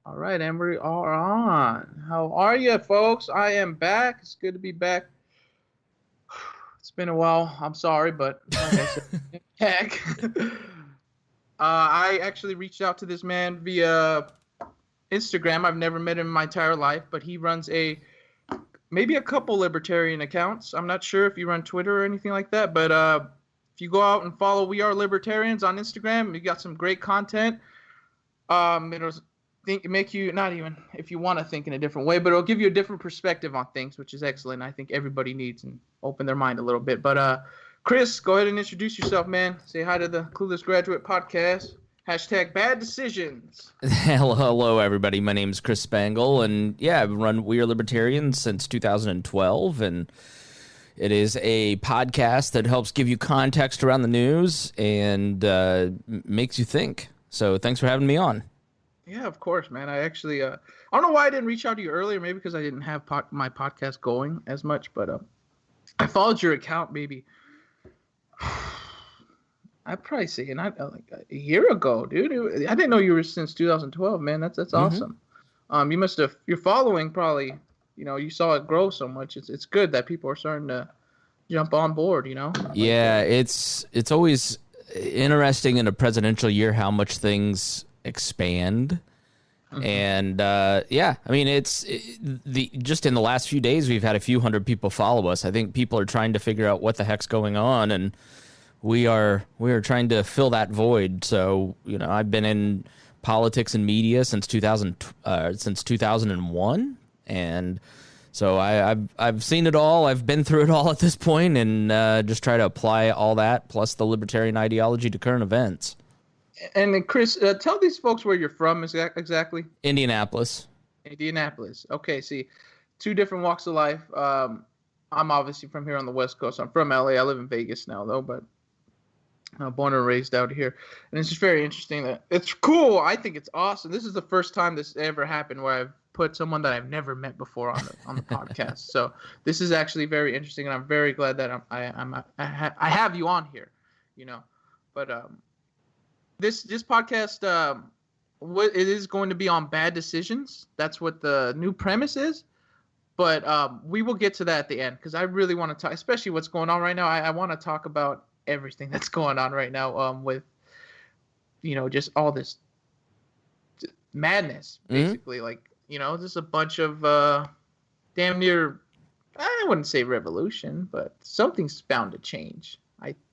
All right, and we are on. How are you, folks? I am back. It's good to be back. It's been a while. I'm sorry, but like I said, heck. I actually reached out to this man via Instagram. I've never met him in my entire life, but he runs maybe a couple libertarian accounts. I'm not sure if you run Twitter or anything like that, but if you go out and follow We Are Libertarians on Instagram, we got some great content. It'll make you, not even if you want to think in a different way, but it'll give you a different perspective on things, which is excellent. I think everybody needs and open their mind a little bit. But Chris, go ahead and introduce yourself, man. Say hi to the Clueless Graduate Podcast. Hashtag bad decisions. Hello, everybody. My name is Chris Spangle, and yeah, I've run We Are Libertarians since 2012, and it is a podcast that helps give you context around the news and makes you think. So thanks for having me on. Yeah, of course, man. I actually, I don't know why I didn't reach out to you earlier. Maybe because I didn't have my podcast going as much, but I followed your account maybe, I'd probably say like a year ago, dude. I didn't know you were since 2012, man. That's awesome. You must have, your following probably, you saw it grow so much. It's good that people are starting to jump on board, Yeah, it's always interesting in a presidential year how much things expand. And yeah, I mean, just in the last few days we've had a few hundred people follow us. I think people are trying to figure out what the heck's going on, and we are trying to fill that void. So I've been in politics and media since 2001, and so I've seen it all. I've been through it all at this point, and just try to apply all that plus the libertarian ideology to current events. And then Chris, tell these folks where you're from exactly. Indianapolis. Indianapolis. Okay, see, two different walks of life. I'm obviously from here on the West Coast. I'm from LA. I live in Vegas now, though, but born and raised out here. And it's just very interesting that it's cool. I think it's awesome. This is the first time this ever happened where I've put someone that I've never met before on the podcast. So this is actually very interesting, and I'm very glad that I have you on here. But this podcast, it is going to be on bad decisions. That's what the new premise is. But we will get to that at the end, because I really want to talk, especially what's going on right now. I want to talk about everything that's going on right now with, just all this madness, basically. Like, just a bunch of damn near, I wouldn't say revolution, but something's bound to change.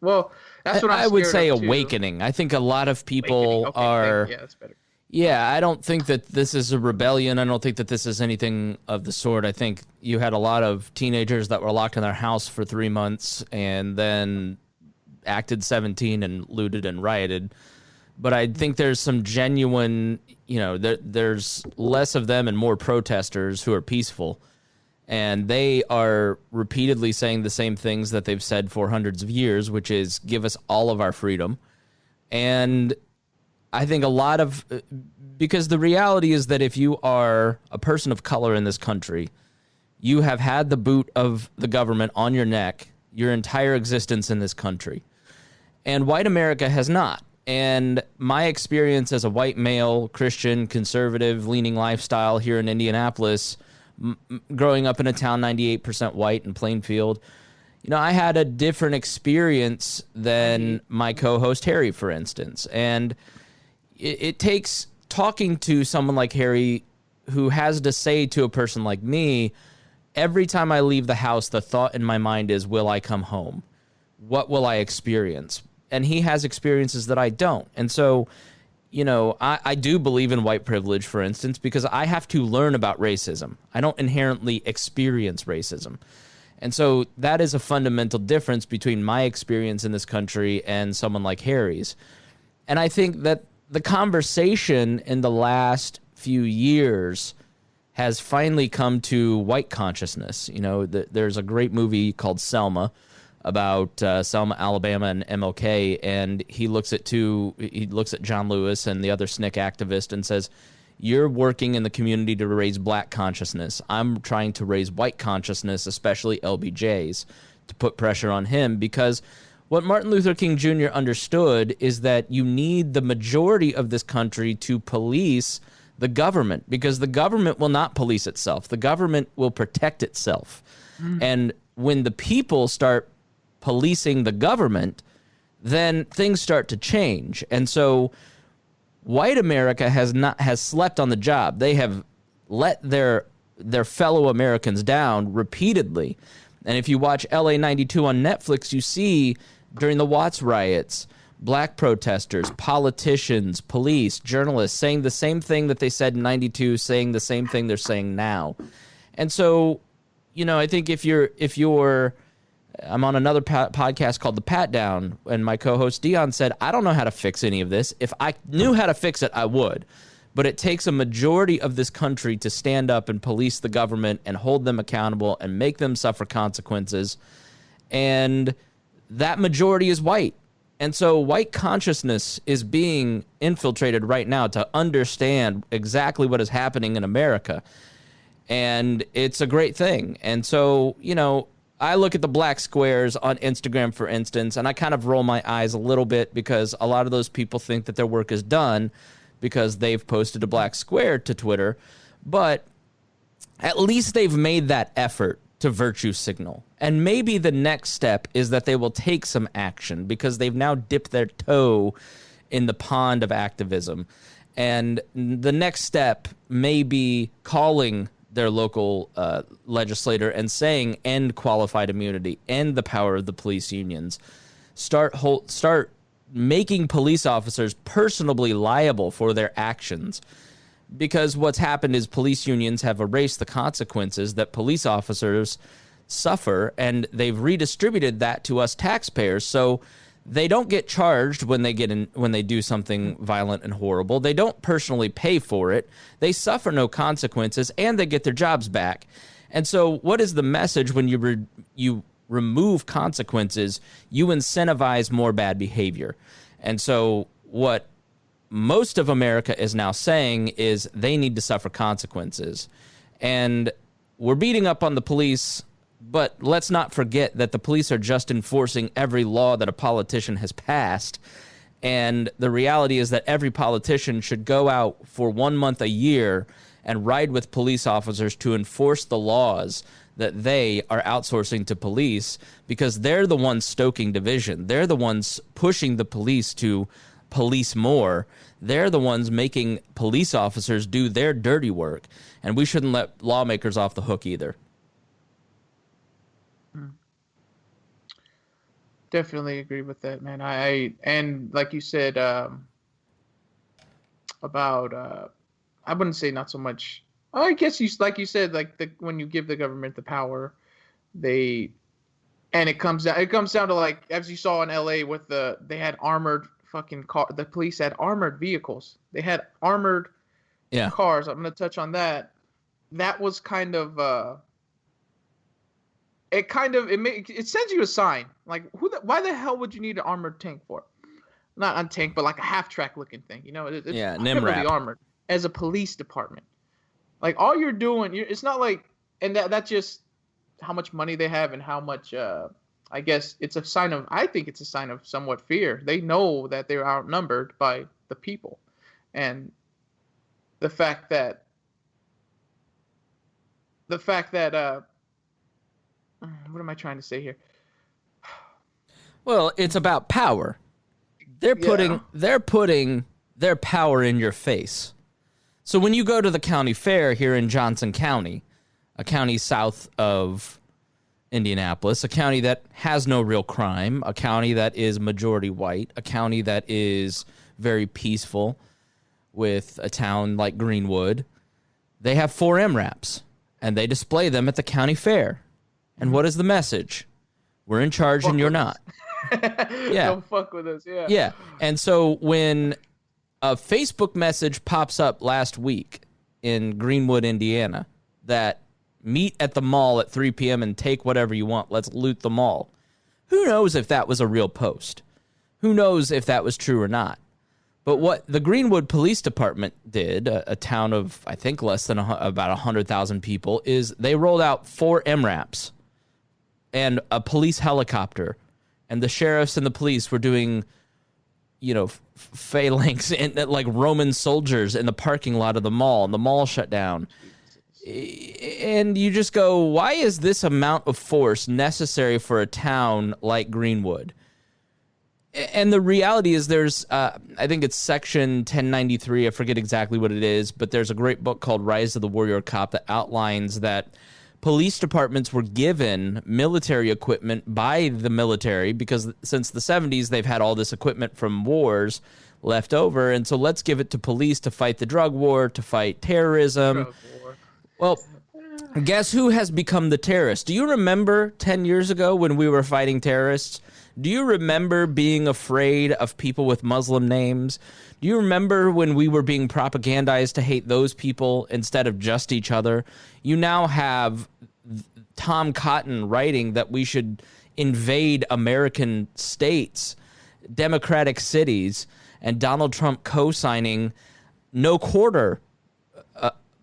That's what I would say awakening. I think a lot of people are. Yeah, that's better. Yeah, I don't think that this is a rebellion. I don't think that this is anything of the sort. I think you had a lot of teenagers that were locked in their house for 3 months and then acted 17 and looted and rioted. But I think there's some genuine, there's less of them and more protesters who are peaceful. And they are repeatedly saying the same things that they've said for hundreds of years, which is give us all of our freedom. And I think because the reality is that if you are a person of color in this country, you have had the boot of the government on your neck your entire existence in this country. And white America has not. And my experience as a white male, Christian, conservative, leaning lifestyle here in Indianapolis, growing up in a town 98% white in Plainfield, I had a different experience than my co-host Harry, for instance. And it takes talking to someone like Harry who has to say to a person like me, every time I leave the house, the thought in my mind is, will I come home? What will I experience? And he has experiences that I don't. And so, I do believe in white privilege, for instance, because I have to learn about racism. I don't inherently experience racism. And so that is a fundamental difference between my experience in this country and someone like Harry's. And I think that the conversation in the last few years has finally come to white consciousness. There's a great movie called Selma about Selma, Alabama, and MLK, and he looks at John Lewis and the other SNCC activist and says, you're working in the community to raise black consciousness. I'm trying to raise white consciousness, especially LBJ's, to put pressure on him, because what Martin Luther King Jr. understood is that you need the majority of this country to police the government, because the government will not police itself. The government will protect itself. And when the people start policing the government, then things start to change. And so white America has slept on the job. They have let their fellow Americans down repeatedly. And if you watch LA 92 on Netflix, you see during the Watts riots, black protesters, politicians, police, journalists saying the same thing that they said in 92, saying the same thing they're saying now. And so, you know, I think if you're I'm on another podcast called The Pat Down, and my co-host Dion said, I don't know how to fix any of this. If I knew how to fix it, I would. But it takes a majority of this country to stand up and police the government and hold them accountable and make them suffer consequences. And that majority is white. And so white consciousness is being infiltrated right now to understand exactly what is happening in America. And it's a great thing. And so, you know, I look at the black squares on Instagram, for instance, and I kind of roll my eyes a little bit because a lot of those people think that their work is done because they've posted a black square to Twitter. But at least they've made that effort to virtue signal. And maybe the next step is that they will take some action because they've now dipped their toe in the pond of activism. And the next step may be calling their local legislator and saying, end qualified immunity, end the power of the police unions, start making police officers personally liable for their actions. Because what's happened is police unions have erased the consequences that police officers suffer, and they've redistributed that to us taxpayers. So they don't get charged when they do something violent and horrible. They don't personally pay for it. They suffer no consequences, and they get their jobs back. And so what is the message when you remove consequences? You incentivize more bad behavior. And so what most of America is now saying is they need to suffer consequences. And we're beating up on the police, but let's not forget that the police are just enforcing every law that a politician has passed. And the reality is that every politician should go out for 1 month a year and ride with police officers to enforce the laws that they are outsourcing to police, because they're the ones stoking division. They're the ones pushing the police to police more. They're the ones making police officers do their dirty work. And we shouldn't let lawmakers off the hook either. Definitely agree with that, man. And like you said, about I wouldn't say not so much. I guess like you said, when you give the government the power, it comes down to, like, as you saw in LA with they had armored fucking car. The police had armored vehicles. They had armored cars. I'm gonna touch on that. That was kind of it sends you a sign. Like, why the hell would you need an armored tank for? Not a tank, but like a half-track looking thing. You know, it's heavily armored as a police department. Like, all you're doing, it's not like, and that's just how much money they have and how much. I guess it's a sign of. I think it's a sign of somewhat fear. They know that they're outnumbered by the people, and the fact that. What am I trying to say here? Well, it's about power. They're putting their power in your face. So when you go to the county fair here in Johnson County, a county south of Indianapolis, a county that has no real crime, a county that is majority white, a county that is very peaceful, with a town like Greenwood, they have 4 MRAPs, and they display them at the county fair. And what is the message? We're in charge and you're not. Yeah. Don't fuck with us, yeah. Yeah. And so when a Facebook message pops up last week in Greenwood, Indiana, that meet at the mall at 3 p.m. and take whatever you want, let's loot the mall. Who knows if that was a real post? Who knows if that was true or not? But what the Greenwood Police Department did, a town of, I think, less than about 100,000 people, is they rolled out 4 MRAPs and a police helicopter. And the sheriffs and the police were doing phalanx and like Roman soldiers in the parking lot of the mall, and the mall shut down. And you just go, why is this amount of force necessary for a town like Greenwood? And the reality is there's, I think it's section 1093, I forget exactly what it is, but there's a great book called Rise of the Warrior Cop that outlines that police departments were given military equipment by the military because since the 70s, they've had all this equipment from wars left over. And so let's give it to police to fight the drug war, to fight terrorism. Well, guess who has become the terrorist? Do you remember 10 years ago when we were fighting terrorists? Do you remember being afraid of people with Muslim names? Do you remember when we were being propagandized to hate those people instead of just each other? You now have Tom Cotton writing that we should invade American states, democratic cities, and Donald Trump co-signing no quarter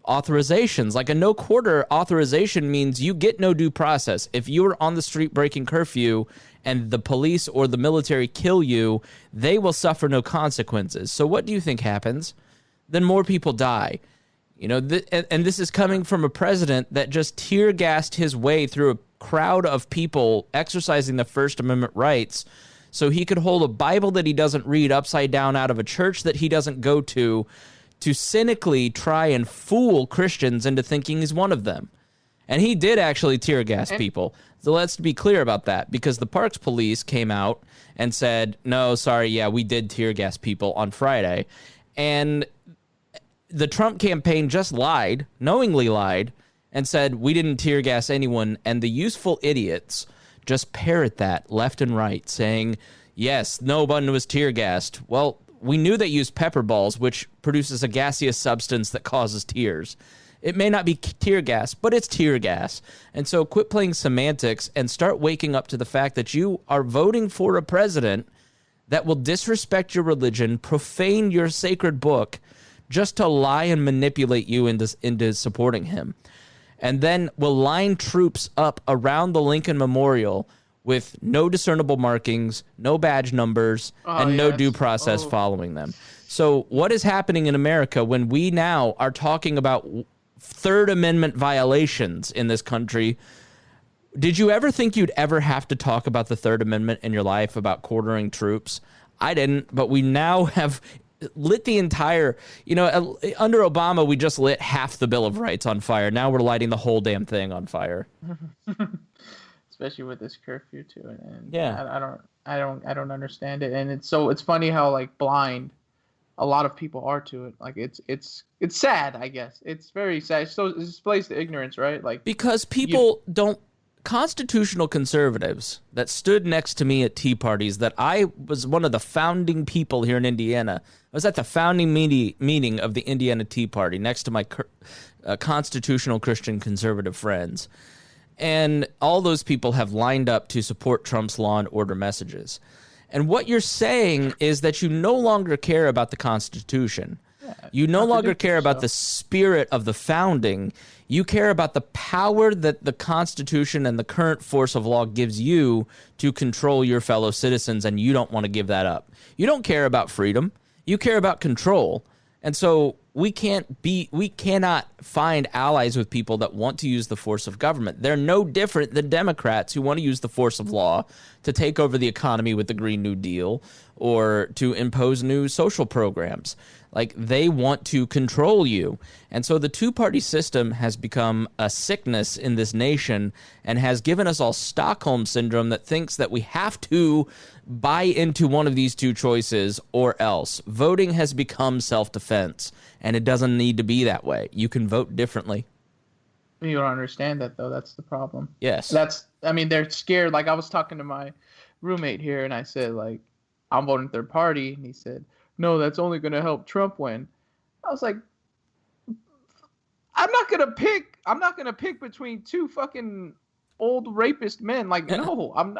authorizations. Like a no quarter authorization means you get no due process. If you are on the street breaking curfew and the police or the military kill you, they will suffer no consequences. So what do you think happens? Then more people die. And this is coming from a president that just tear gassed his way through a crowd of people exercising the First Amendment rights so he could hold a Bible that he doesn't read upside down out of a church that he doesn't go to cynically try and fool Christians into thinking he's one of them. And he did actually tear gas people. So let's be clear about that, because the Parks Police came out and said, no, sorry, yeah, we did tear gas people on Friday. And the Trump campaign just lied, knowingly lied, and said we didn't tear gas anyone. And the useful idiots just parrot that left and right, saying, yes, no one was tear gassed. Well, we knew they used pepper balls, which produces a gaseous substance that causes tears. It may not be tear gas, but it's tear gas. And so quit playing semantics and start waking up to the fact that you are voting for a president that will disrespect your religion, profane your sacred book, just to lie and manipulate you into supporting him. And then will line troops up around the Lincoln Memorial with no discernible markings, no badge numbers, and no due process following them. So what is happening in America when we now are talking about Third Amendment violations in this country? Did you ever think you'd ever have to talk about the Third Amendment in your life, about quartering troops? I didn't, but we now have lit the entire, under Obama, we just lit half the Bill of Rights on fire. Now we're lighting the whole damn thing on fire. Especially with this curfew too, and yeah, I don't understand it, and it's funny how like blind a lot of people are to it. Like it's sad, I guess. It's very sad. So it displays the ignorance, right? Like because people don't. Constitutional conservatives that stood next to me at tea parties, that I was one of the founding people here in Indiana. I was at the founding meeting of the Indiana Tea Party next to my constitutional Christian conservative friends. And all those people have lined up to support Trump's law and order messages. And what you're saying is that you no longer care about the Constitution. You no longer care about the spirit of the founding. You care about the power that the Constitution and the current force of law gives you to control your fellow citizens, and you don't want to give that up. You don't care about freedom. You care about control. And so we cannot find allies with people that want to use the force of government. They're no different than Democrats who want to use the force of law to take over the economy with the Green New Deal or to impose new social programs. Like, they want to control you. And so the two-party system has become a sickness in this nation and has given us all Stockholm syndrome that thinks that we have to buy into one of these two choices or else. Voting has become self-defense, and it doesn't need to be that way. You can vote differently. You don't understand that, though. That's the problem. Yes. They're scared. Like, I was talking to my roommate here, and I said, like, I'm voting third party, and he said, no, that's only going to help Trump win. I was like, I'm not going to pick between two fucking old rapist men. Like, no,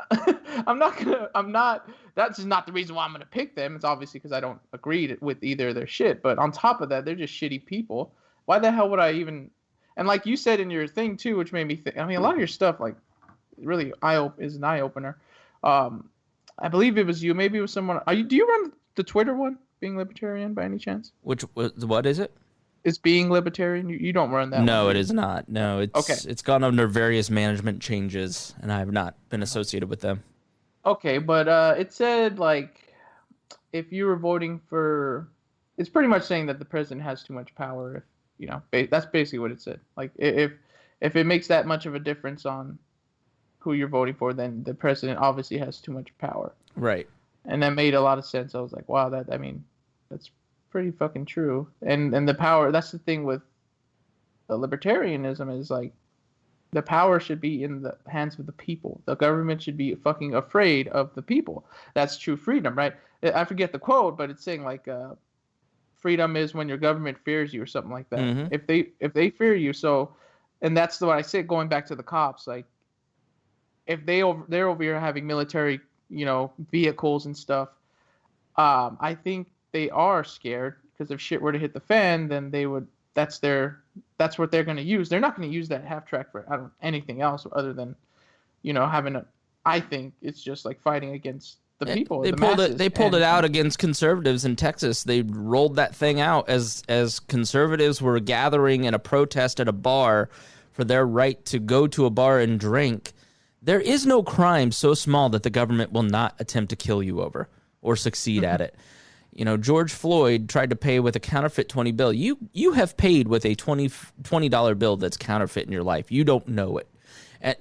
that's not the reason why I'm going to pick them. It's obviously because I don't agree with either of their shit. But on top of that, they're just shitty people. Why the hell would I even, and like you said in your thing too, which made me think, I mean, a lot of your stuff, like, really is an eye opener. I believe it was you, maybe it was someone. Do you run the Twitter one? Being libertarian by any chance? What is it? Is being libertarian? You don't run that one. No, it is not. No, Okay. It's gone under various management changes, and I have not been associated with them. Okay, but it said like if you were voting for, it's pretty much saying that the president has too much power. If that's basically what it said. Like if it makes that much of a difference on who you're voting for, then the president obviously has too much power. Right. And that made a lot of sense. I was like, wow, that's pretty fucking true. And the power, that's the thing with the libertarianism, is like the power should be in the hands of the people. The government should be fucking afraid of the people. That's true freedom, right? I forget the quote, but it's saying like freedom is when your government fears you or something like that. Mm-hmm. If they fear you, so, and that's what I say, going back to the cops, like if they're over here having military, vehicles and stuff, I think they are scared, because if shit were to hit the fan, then they would. That's what they're going to use. They're not going to use that half track for anything else other than, having a. I think it's just like fighting against the people. They pulled it out against conservatives in Texas. They rolled that thing out as conservatives were gathering in a protest at a bar for their right to go to a bar and drink. There is no crime so small that the government will not attempt to kill you over or succeed at it. George Floyd tried to pay with a counterfeit 20 bill. You have paid with a $20 bill that's counterfeit in your life. You don't know it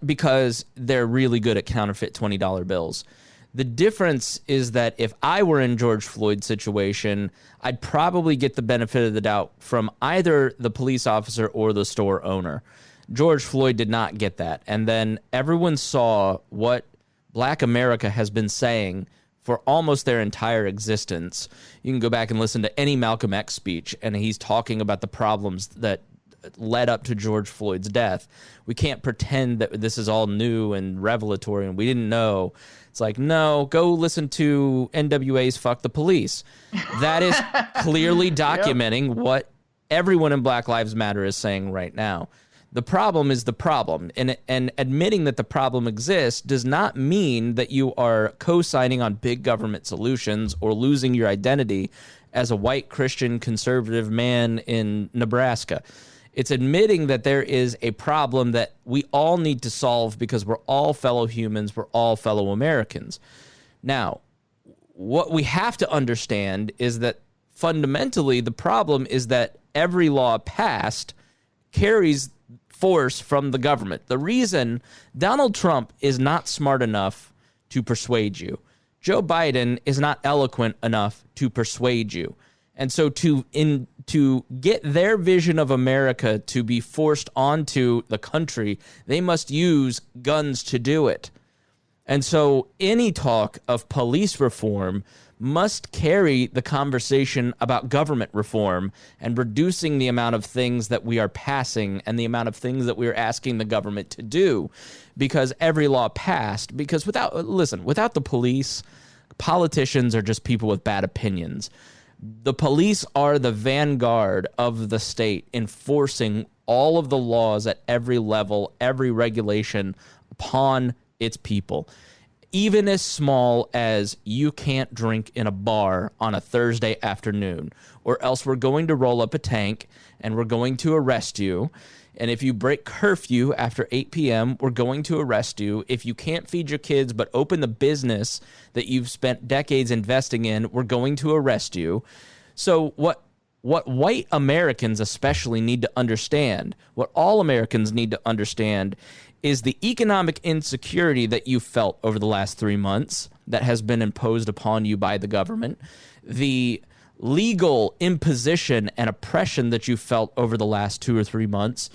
because they're really good at counterfeit $20 bills. The difference is that if I were in George Floyd's situation, I'd probably get the benefit of the doubt from either the police officer or the store owner. George Floyd did not get that. And then everyone saw what Black America has been saying for almost their entire existence. You can go back and listen to any Malcolm X speech, and he's talking about the problems that led up to George Floyd's death. We can't pretend that this is all new and revelatory and we didn't know. It's like, no, go listen to NWA's Fuck the Police. That is clearly documenting what everyone in Black Lives Matter is saying right now. The problem is the problem, and admitting that the problem exists does not mean that you are co-signing on big government solutions or losing your identity as a white Christian conservative man in Nebraska. It's admitting that there is a problem that we all need to solve because we're all fellow humans, we're all fellow Americans. Now, what we have to understand is that fundamentally the problem is that every law passed carries force from the government. The reason Donald Trump is not smart enough to persuade you, Joe Biden is not eloquent enough to persuade you. And so to get their vision of America to be forced onto the country, they must use guns to do it. And so any talk of police reform must carry the conversation about government reform and reducing the amount of things that we are passing and the amount of things that we are asking the government to do, because every law passed. Because without the police, politicians are just people with bad opinions. The police are the vanguard of the state, enforcing all of the laws at every level, every regulation upon its people. Even as small as you can't drink in a bar on a Thursday afternoon, or else we're going to roll up a tank and we're going to arrest you. And if you break curfew after 8 p.m., we're going to arrest you. If you can't feed your kids but open the business that you've spent decades investing in, we're going to arrest you. So what white Americans especially need to understand, what all Americans need to understand, is the economic insecurity that you felt over the last 3 months that has been imposed upon you by the government, the legal imposition and oppression that you felt over the last 2 or 3 months,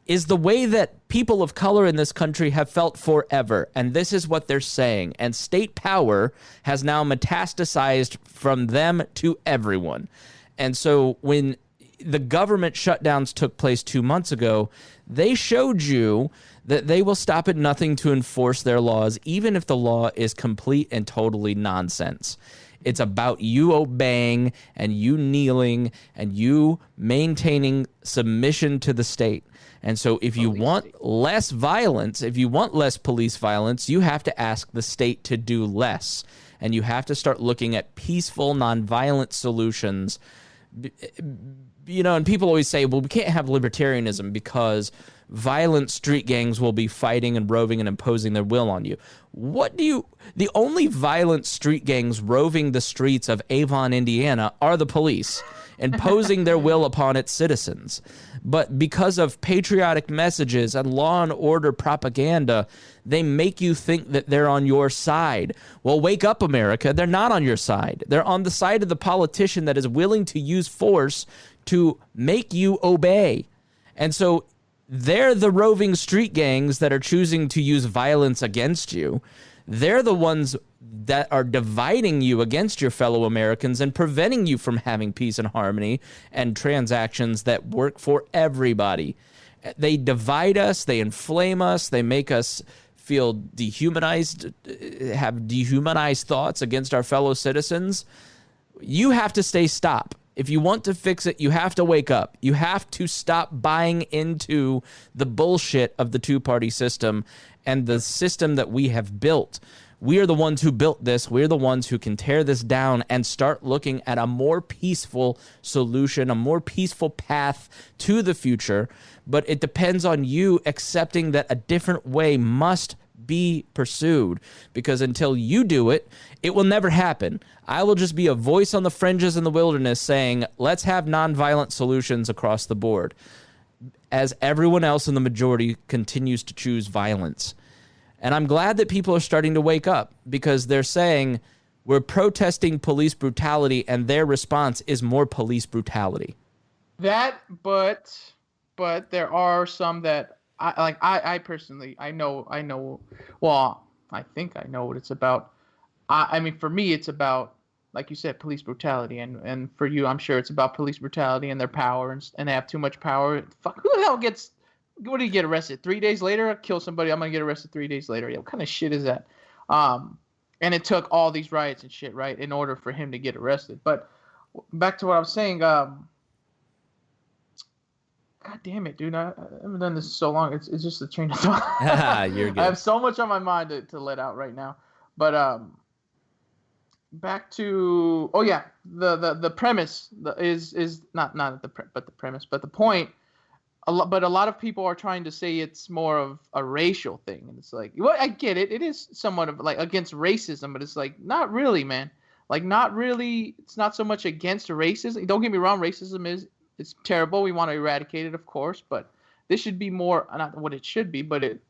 is the way that people of color in this country have felt forever. And this is what they're saying. And state power has now metastasized from them to everyone. And so when the government shutdowns took place 2 months ago, they showed you that they will stop at nothing to enforce their laws, even if the law is complete and totally nonsense. It's about you obeying and you kneeling and you maintaining submission to the state. And so if you want less violence, if you want less police violence, you have to ask the state to do less. and you have to start looking at peaceful, nonviolent solutions. And people always say, well, we can't have libertarianism because violent street gangs will be fighting and roving and imposing their will on you. The only violent street gangs roving the streets of Avon, Indiana are the police, imposing their will upon its citizens. But because of patriotic messages and law and order propaganda, they make you think that they're on your side. Well, wake up, America. They're not on your side. They're on the side of the politician that is willing to use force to make you obey. And so they're the roving street gangs that are choosing to use violence against you. They're the ones that are dividing you against your fellow Americans and preventing you from having peace and harmony and transactions that work for everybody. They divide us, they inflame us, they make us feel dehumanized, have dehumanized thoughts against our fellow citizens. You have to stop. If you want to fix it, you have to wake up. You have to stop buying into the bullshit of the two-party system and the system that we have built. We are the ones who built this. We're the ones who can tear this down and start looking at a more peaceful solution, a more peaceful path to the future. But it depends on you accepting that a different way must be pursued, because until you do it, it will never happen. I will just be a voice on the fringes in the wilderness saying, let's have nonviolent solutions across the board, as everyone else in the majority continues to choose violence. And I'm glad that people are starting to wake up, because they're saying we're protesting police brutality, and their response is more police brutality. But there are some that I personally, I know, well, I think I know what it's about. I mean, for me, it's about, like you said, police brutality. And for you, I'm sure it's about police brutality and their power, and they have too much power. Fuck, who the hell what do you get arrested? 3 days later, kill somebody, I'm going to get arrested 3 days later. Yeah, what kind of shit is that? And it took all these riots and shit, right, in order for him to get arrested. But back to what I was saying, God damn it, dude. I haven't done this in so long. It's just a train of thought. You're good. I have so much on my mind to let out right now. But back to the premise is not the premise, but the point. But a lot of people are trying to say it's more of a racial thing, and it's like, well, I get it. It is somewhat of like against racism, but it's like not really, man. Like not really. It's not so much against racism. Don't get me wrong. Racism it's terrible. We want to eradicate it, of course, but this should be more, not what it should be, but it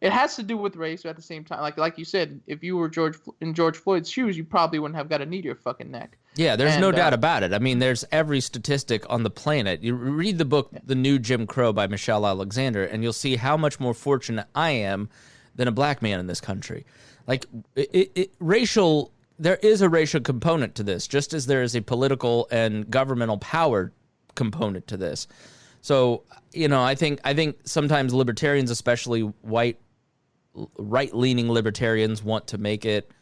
has to do with race at the same time. Like you said, if you were in George Floyd's shoes, you probably wouldn't have got a knee to your fucking neck. Yeah, there's no doubt about it. I mean, there's every statistic on the planet. You read the book, The New Jim Crow by Michelle Alexander, and you'll see how much more fortunate I am than a black man in this country. Like, there is a racial component to this, just as there is a political and governmental power component to this. So, I think sometimes libertarians, especially white right-leaning libertarians, want to make it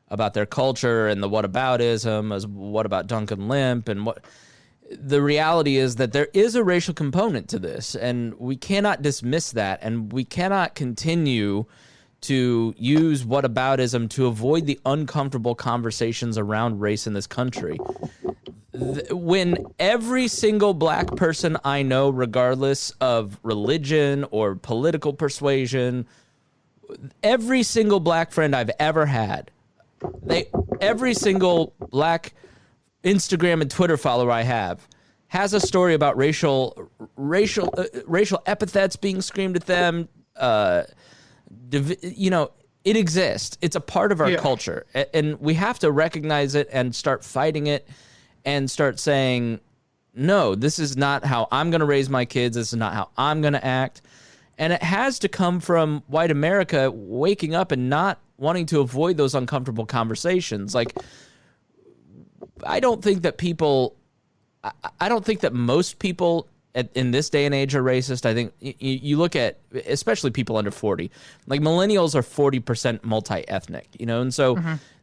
about their culture and the whataboutism, as what about Duncan Limp, and what the reality is that there is a racial component to this, and we cannot dismiss that, and we cannot continue to use whataboutism to avoid the uncomfortable conversations around race in this country. When every single black person I know, regardless of religion or political persuasion, every single black friend I've ever had, every single black Instagram and Twitter follower I have has a story about racial epithets being screamed at them. It exists. It's a part of our culture, and we have to recognize it and start fighting it. And start saying, no, this is not how I'm going to raise my kids. This is not how I'm going to act. And it has to come from white America waking up and not wanting to avoid those uncomfortable conversations. Like, I don't think that most people in this day and age are racist. I think you look at, especially people under 40, like millennials are 40% multi-ethnic, and so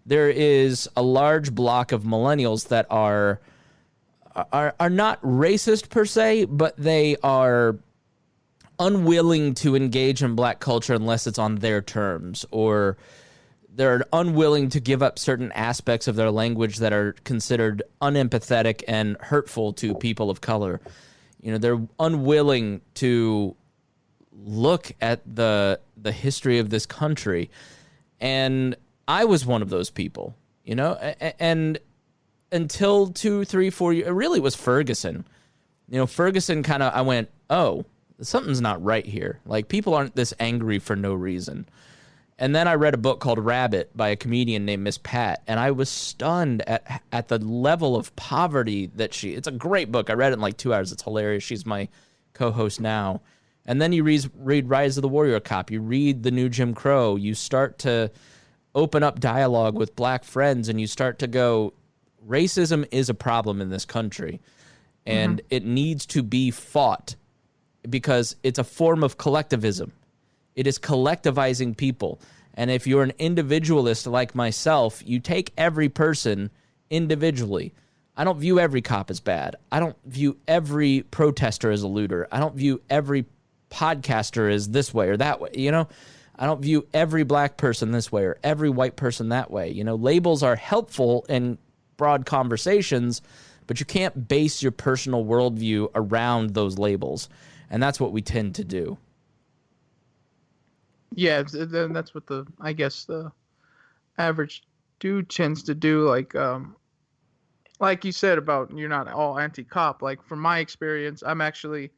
there is a large block of millennials that are not racist per se, but they are unwilling to engage in black culture unless it's on their terms, or they're unwilling to give up certain aspects of their language that are considered unempathetic and hurtful to people of color. You know, they're unwilling to look at the history of this country. And I was one of those people, you know, and until 2, 3, 4 years, it really was Ferguson. You know, Ferguson I went, oh, something's not right here. Like, people aren't this angry for no reason. And then I read a book called Rabbit by a comedian named Miss Pat, and I was stunned at the level of poverty that it's a great book. I read it in like 2 hours. It's hilarious. She's my co-host now. And then you read Rise of the Warrior Cop. You read The New Jim Crow. You start to open up dialogue with black friends, and you start to go, racism is a problem in this country, and it needs to be fought because it's a form of collectivism. It is collectivizing people. And if you're an individualist like myself, you take every person individually. I don't view every cop as bad. I don't view every protester as a looter. I don't view every podcaster as this way or that way. You know, I don't view every black person this way or every white person that way. You know, labels are helpful in broad conversations, but you can't base your personal worldview around those labels. And that's what we tend to do. Yeah, then that's what the average dude tends to do. Like you said about you're not all anti-cop. Like, from my experience, I'm actually,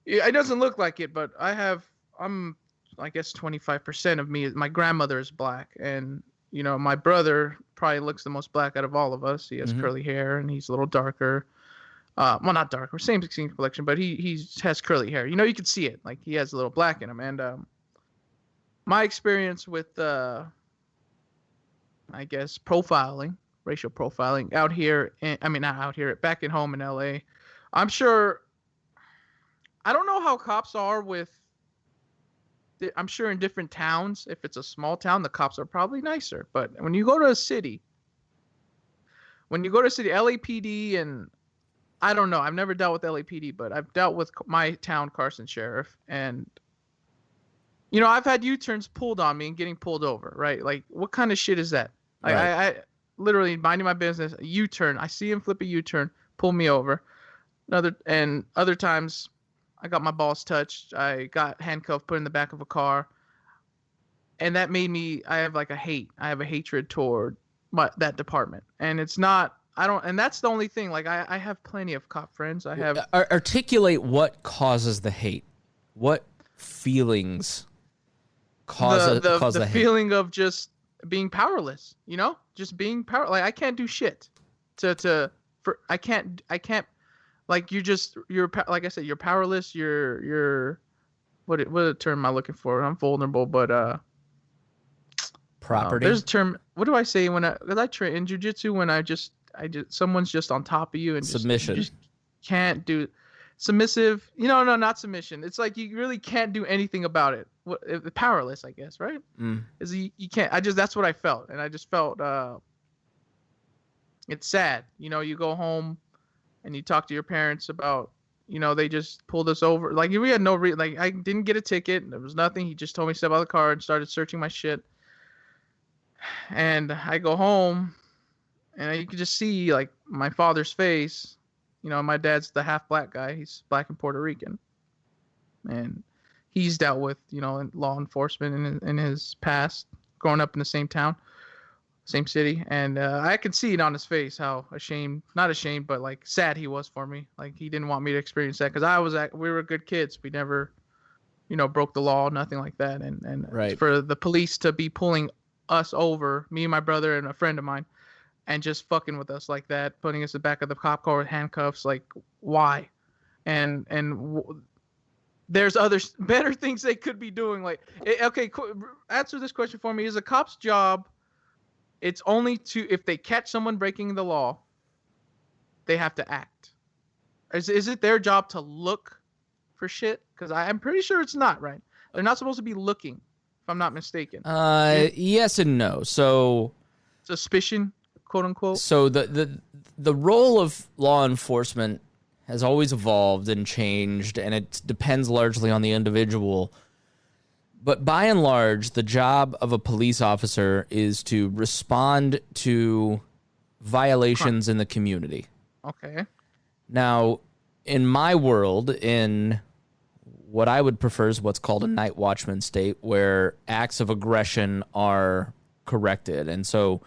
it doesn't look like it, but I'm 25% of me. My grandmother is black, and you know, my brother probably looks the most black out of all of us. He has curly hair, and he's a little darker. Well, not darker, same complexion, but he has curly hair. You know, you can see it. Like, he has a little black in him, and my experience with, profiling, racial profiling out here, not out here, back at home in LA. I'm sure, I don't know how cops are I'm sure in different towns, if it's a small town, the cops are probably nicer. But when you go to a city, LAPD, and I don't know, I've never dealt with LAPD, but I've dealt with my town, Carson Sheriff, and you know, I've had U-turns pulled on me and getting pulled over, right? Like, what kind of shit is that? Right. I literally minding my business, a U-turn. I see him flip a U-turn, pull me over. Other times, I got my balls touched. I got handcuffed, put in the back of a car, and that made me. I have a hatred toward that department, and it's not. And that's the only thing. Like, I have plenty of cop friends. I have. Articulate what causes the hate. What feelings cause the hate? Feeling of just being powerless, you know, just being like, I can't do shit I can't, like, you're like I said, you're powerless. You're what term am I looking for? I'm vulnerable, but property. There's a term. What do I say because I train in jiu-jitsu when I just someone's just on top of you and submission. You just can't do submissive. You know, no, not submission. It's like you really can't do anything about it. Powerless, I guess, right? Is you can't. That's what I felt, and I just felt it's sad. You know, you go home and you talk to your parents about, you know, they just pulled us over. Like, we had no like, I didn't get a ticket. There was nothing. He just told me to step out of the car and started searching my shit. And I go home, and you can just see, like, my father's face. You know, my dad's the half black guy. He's black and Puerto Rican. And he's dealt with, you know, law enforcement in his past, growing up in the same town, same city. And I could see it on his face how not ashamed, but like sad he was for me. Like, he didn't want me to experience that, because we were good kids. We never, you know, broke the law, nothing like that. And right. For the police to be pulling us over, me and my brother and a friend of mine, and just fucking with us like that, putting us in the back of the cop car with handcuffs, like, why? And there's better things they could be doing. Like, okay, answer this question for me. Is a cop's job, it's only if they catch someone breaking the law, they have to act. Is it their job to look for shit? Because I'm pretty sure it's not, right? They're not supposed to be looking, if I'm not mistaken. Yes and no. So suspicion, quote unquote. So the role of law enforcement has always evolved and changed, and it depends largely on the individual. But by and large, the job of a police officer is to respond to violations in the community. Okay. Now, in my world, in what I would prefer is what's called a night watchman state, where acts of aggression are corrected. And so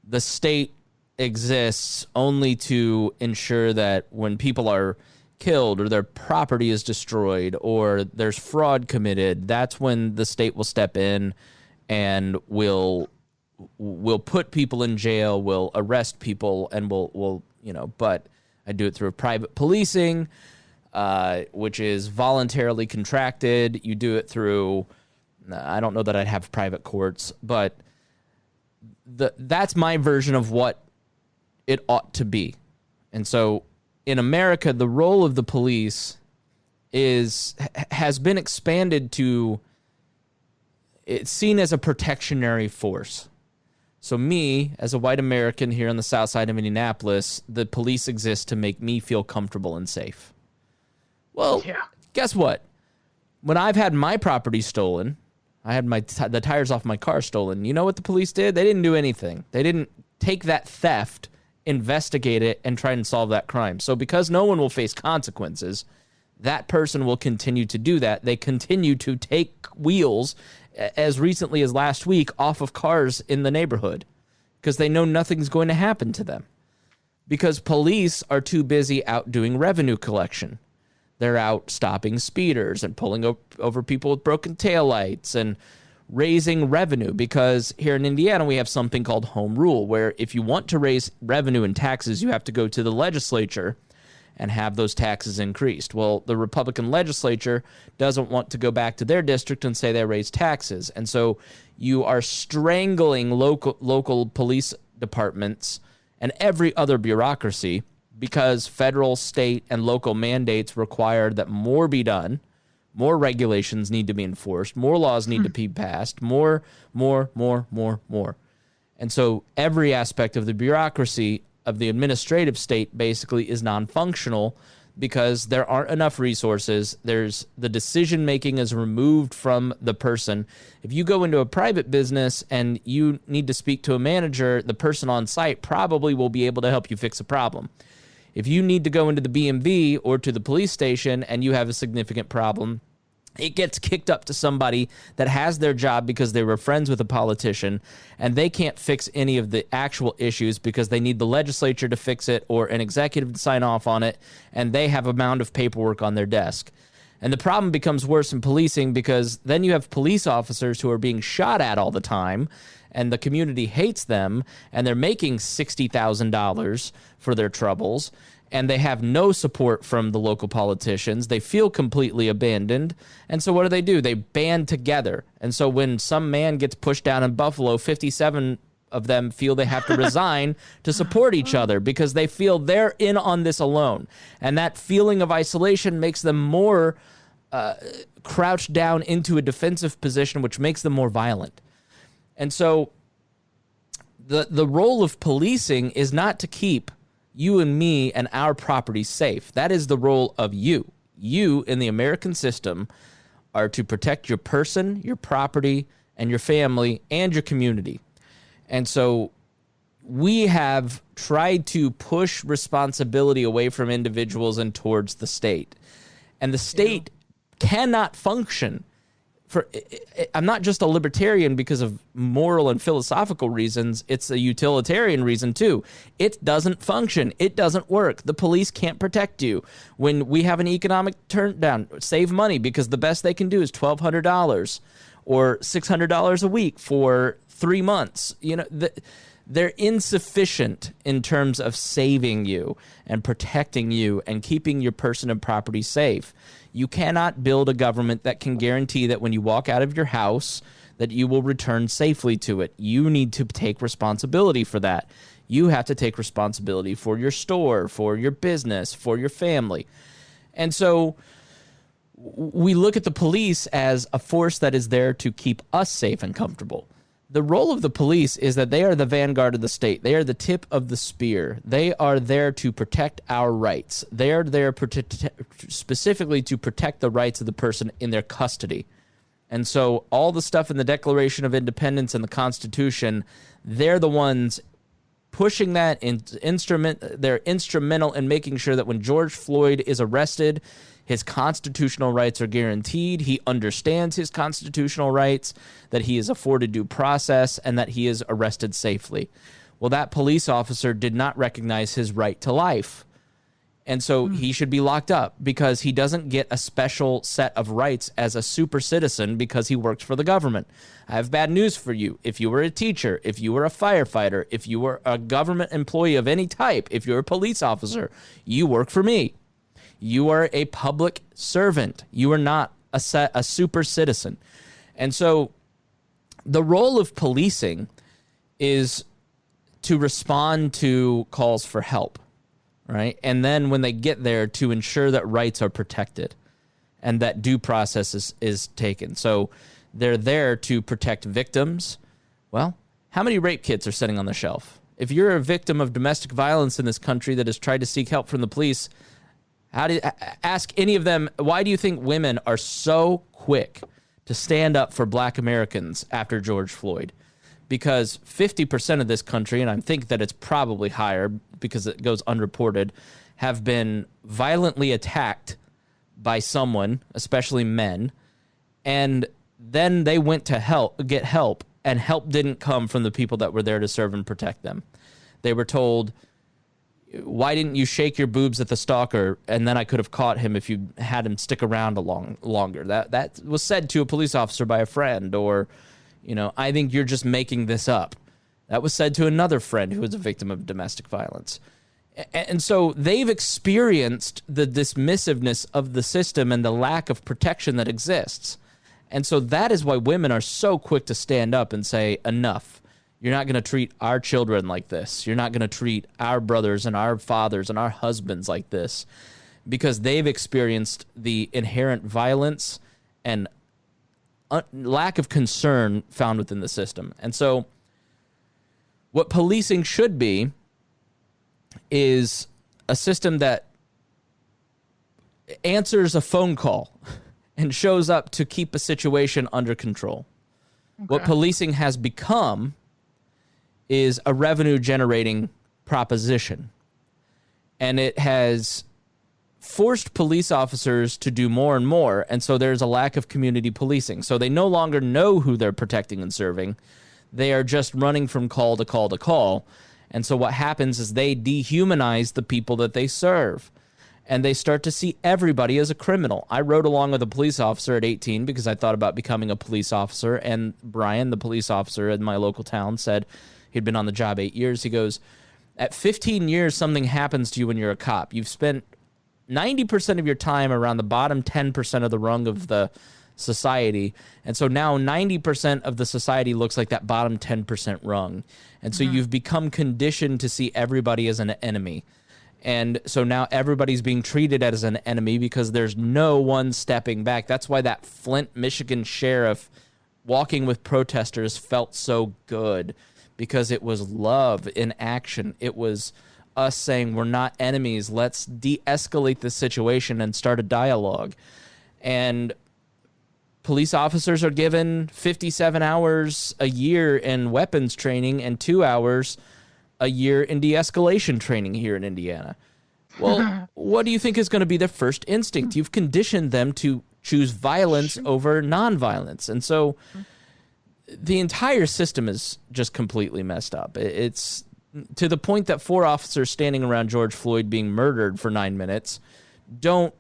the state exists only to ensure that when people are killed or their property is destroyed or there's fraud committed, that's when the state will step in and will put people in jail, will arrest people, and will but I do it through private policing, which is voluntarily contracted. You do it through, I don't know that I'd have private courts, but that's my version of what it ought to be. And so in America, the role of the police has been expanded to, it's seen as a protectionary force. So me, as a white American here on the south side of Indianapolis, the police exist to make me feel comfortable and safe. Well, Guess what? When I've had my property stolen, I had the tires off my car stolen, you know what the police did? They didn't do anything. They didn't take that theft, investigate it, and try and solve that crime. So because no one will face consequences, that person will continue to do that. They continue to take wheels, as recently as last week, off of cars in the neighborhood because they know nothing's going to happen to them. Because police are too busy out doing revenue collection. They're out stopping speeders and pulling over people with broken taillights and raising revenue, because here in Indiana, we have something called home rule, where if you want to raise revenue and taxes, you have to go to the legislature and have those taxes increased. Well, the Republican legislature doesn't want to go back to their district and say they raise taxes. And so you are strangling local police departments and every other bureaucracy because federal, state, and local mandates require that more be done. More regulations need to be enforced. More laws need to be passed. More. And so every aspect of the bureaucracy of the administrative state basically is non-functional because there aren't enough resources. The decision-making is removed from the person. If you go into a private business and you need to speak to a manager, the person on site probably will be able to help you fix a problem. If you need to go into the BMV or to the police station and you have a significant problem, it gets kicked up to somebody that has their job because they were friends with a politician, and they can't fix any of the actual issues because they need the legislature to fix it or an executive to sign off on it, and they have a mound of paperwork on their desk. And the problem becomes worse in policing because then you have police officers who are being shot at all the time, and the community hates them, and they're making $60,000 for their troubles, and they have no support from the local politicians. They feel completely abandoned. And so what do? They band together. And so when some man gets pushed down in Buffalo, 57 of them feel they have to resign to support each other because they feel they're in on this alone. And that feeling of isolation makes them more crouched down into a defensive position, which makes them more violent. And so the role of policing is not to keep you and me and our property safe. That is the role of you. You in the American system are to protect your person, your property, and your family, and your community. And so we have tried to push responsibility away from individuals and towards the state. And the state cannot function. I'm not just a libertarian because of moral and philosophical reasons. It's a utilitarian reason, too. It doesn't function. It doesn't work. The police can't protect you. When we have an economic turndown, save money because the best they can do is $1,200 or $600 a week for 3 months. They're insufficient in terms of saving you and protecting you and keeping your person and property safe. You cannot build a government that can guarantee that when you walk out of your house that you will return safely to it. You need to take responsibility for that. You have to take responsibility for your store, for your business, for your family. And so we look at the police as a force that is there to keep us safe and comfortable. The role of the police is that they are the vanguard of the state. They are the tip of the spear. They are there to protect our rights. They are there specifically to protect the rights of the person in their custody. And so all the stuff in the Declaration of Independence and the Constitution, they're the ones pushing that they're instrumental in making sure that when George Floyd is arrested, his constitutional rights are guaranteed. He understands his constitutional rights, that he is afforded due process, and that he is arrested safely. Well, that police officer did not recognize his right to life. And so he should be locked up because he doesn't get a special set of rights as a super citizen because he works for the government. I have bad news for you. If you were a teacher, if you were a firefighter, if you were a government employee of any type, if you're a police officer, you work for me. You are a public servant. You are not a super citizen. And so the role of policing is to respond to calls for help. Right. And then when they get there, to ensure that rights are protected and that due process is taken. So they're there to protect victims. Well, how many rape kits are sitting on the shelf? If you're a victim of domestic violence in this country that has tried to seek help from the police, ask any of them, why do you think women are so quick to stand up for Black Americans after George Floyd? Because 50% of this country, and I think that it's probably higher because it goes unreported, have been violently attacked by someone, especially men, and then they went to get help, and help didn't come from the people that were there to serve and protect them. They were told, why didn't you shake your boobs at the stalker, and then I could have caught him if you had him stick around longer. That was said to a police officer by a friend, or I think you're just making this up. That was said to another friend who was a victim of domestic violence. And so they've experienced the dismissiveness of the system and the lack of protection that exists. And so that is why women are so quick to stand up and say, enough. You're not going to treat our children like this. You're not going to treat our brothers and our fathers and our husbands like this, because they've experienced the inherent violence and lack of concern found within the system. And so what policing should be is a system that answers a phone call and shows up to keep a situation under control. Okay. What policing has become is a revenue generating proposition. And it has forced police officers to do more and more, and so there's a lack of community policing. So they no longer know who they're protecting and serving. They are just running from call to call to call. And so what happens is they dehumanize the people that they serve, and they start to see everybody as a criminal. I rode along with a police officer at 18 because I thought about becoming a police officer, and Brian, the police officer in my local town, said he'd been on the job 8 years. He goes, at 15 years, something happens to you when you're a cop. You've spent 90% of your time around the bottom 10% of the rung of the society. And so now 90% of the society looks like that bottom 10% rung. And so you've become conditioned to see everybody as an enemy. And so now everybody's being treated as an enemy because there's no one stepping back. That's why that Flint, Michigan sheriff walking with protesters felt so good, because it was love in action. It was us saying, we're not enemies. Let's de-escalate this situation and start a dialogue. And police officers are given 57 hours a year in weapons training and 2 hours a year in de-escalation training here in Indiana. Well, what do you think is going to be their first instinct? You've conditioned them to choose violence over nonviolence. And so the entire system is just completely messed up. It's to the point that 4 officers standing around George Floyd being murdered for 9 minutes don't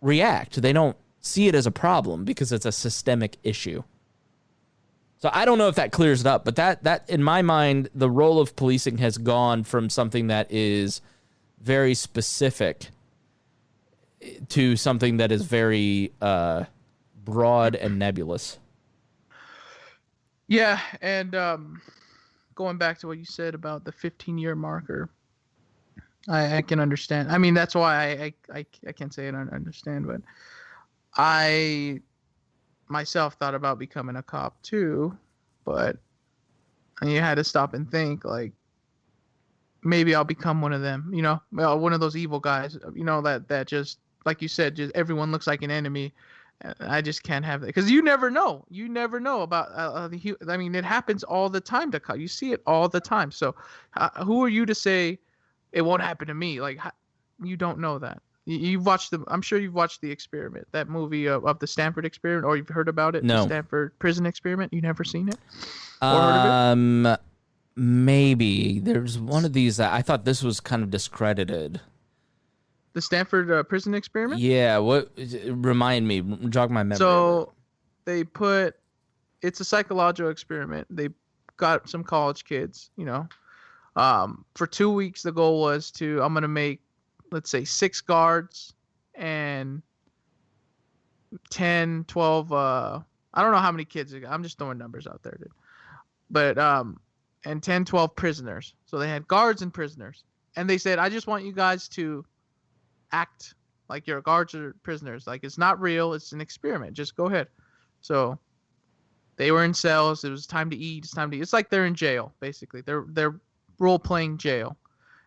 react. They don't see it as a problem because it's a systemic issue. So I don't know if that clears it up, but that in my mind, the role of policing has gone from something that is very specific to something that is very broad and nebulous. Yeah, and going back to what you said about the 15-year marker, I can understand. I mean, that's why I can't say I don't understand, but I myself thought about becoming a cop too, but you had to stop and think, like, maybe I'll become one of them, one of those evil guys, that just, like you said, just everyone looks like an enemy. I just can't have that because you never know. You never know about I mean, it happens all the time to you see it all the time. So, who are you to say it won't happen to me? Like, you don't know that. You've watched I'm sure you've watched The Experiment, that movie of the Stanford experiment, or you've heard about it. No. The Stanford prison experiment. You never seen it? Or heard of it? Maybe there's one of these that I thought this was kind of discredited. The Stanford prison experiment? Yeah, what remind me, jog my memory. So it's a psychological experiment. They got some college kids, for 2 weeks. The goal was I'm going to make, let's say, 6 guards and 10, 12, I don't know how many kids. I'm just throwing numbers out there, dude. But, and 10, 12 prisoners. So they had guards and prisoners. And they said, I just want you guys to act like your guards or prisoners. Like, it's not real. It's an experiment. Just go ahead. So they were in cells. It was time to eat. It's time to eat. It's like they're in jail, basically. They're role-playing jail.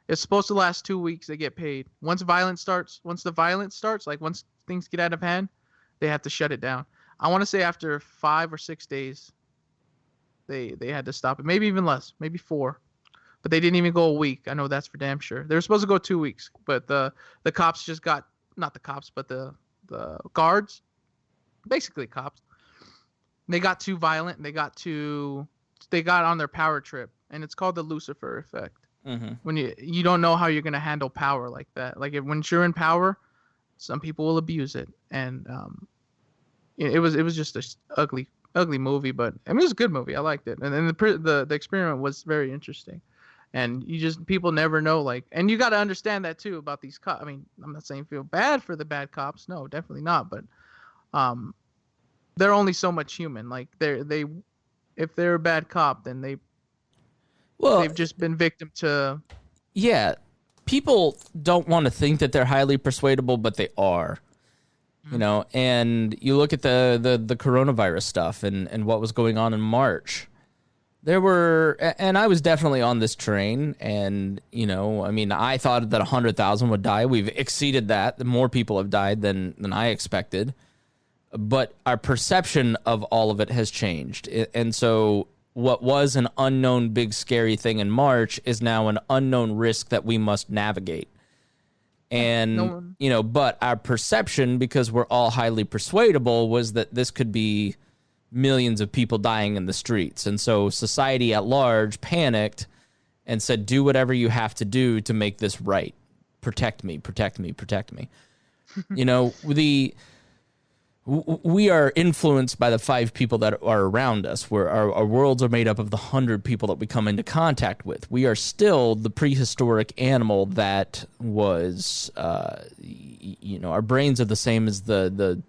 It's supposed to last 2 weeks. They get paid. Once the violence starts, like once things get out of hand, they have to shut it down. I want to say after 5 or 6 days, they had to stop it. Maybe even less. Maybe 4. But they didn't even go a week. I know that's for damn sure. They were supposed to go 2 weeks, but the cops just got, not the cops, but the guards, basically cops. They got too violent. And they got on their power trip, and it's called the Lucifer effect. Mm-hmm. When you don't know how you're gonna handle power like that. Like when you're in power, some people will abuse it, and it was just a ugly movie. But I mean, it was a good movie. I liked it, and then the experiment was very interesting. And people never know, like, and you got to understand that too about these cops. I mean, I'm not saying feel bad for the bad cops. No, definitely not. But they're only so much human. Like if they're a bad cop, then they've just been victim to. Yeah, people don't want to think that they're highly persuadable, but they are. Mm-hmm. And you look at the coronavirus stuff and what was going on in March. There were, and I was definitely on this train, and, I mean, I thought that 100,000 would die. We've exceeded that. More people have died than I expected. But our perception of all of it has changed. And so what was an unknown big scary thing in March is now an unknown risk that we must navigate. And, but our perception, because we're all highly persuadable, was that this could be millions of people dying in the streets. And so society at large panicked and said, do whatever you have to do to make this right. Protect me, protect me, protect me. We are influenced by the 5 people that are around us, where our worlds are made up of the 100 people that we come into contact with. We are still the prehistoric animal that was, our brains are the same as the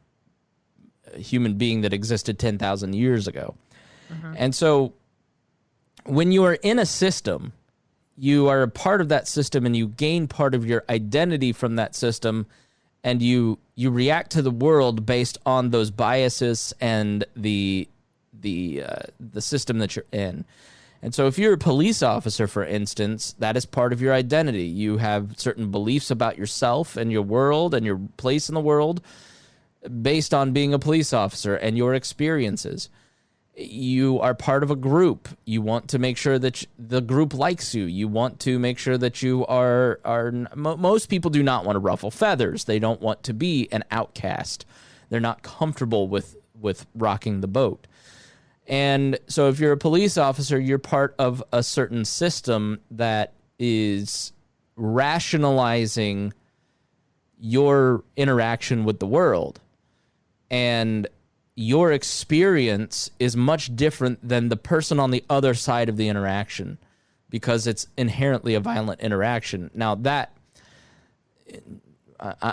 human being that existed 10,000 years ago. Mm-hmm. And so when you are in a system, you are a part of that system, and you gain part of your identity from that system, and you react to the world based on those biases and the system that you're in. And so if you're a police officer, for instance, that is part of your identity. You have certain beliefs about yourself and your world and your place in the world based on being a police officer and your experiences. You are part of a group. You want to make sure that the group likes you. You want to make sure that you are most people do not want to ruffle feathers. They don't want to be an outcast. They're not comfortable with rocking the boat. And so if you're a police officer, you're part of a certain system that is rationalizing your interaction with the world. And your experience is much different than the person on the other side of the interaction, because it's inherently a violent interaction. Now that,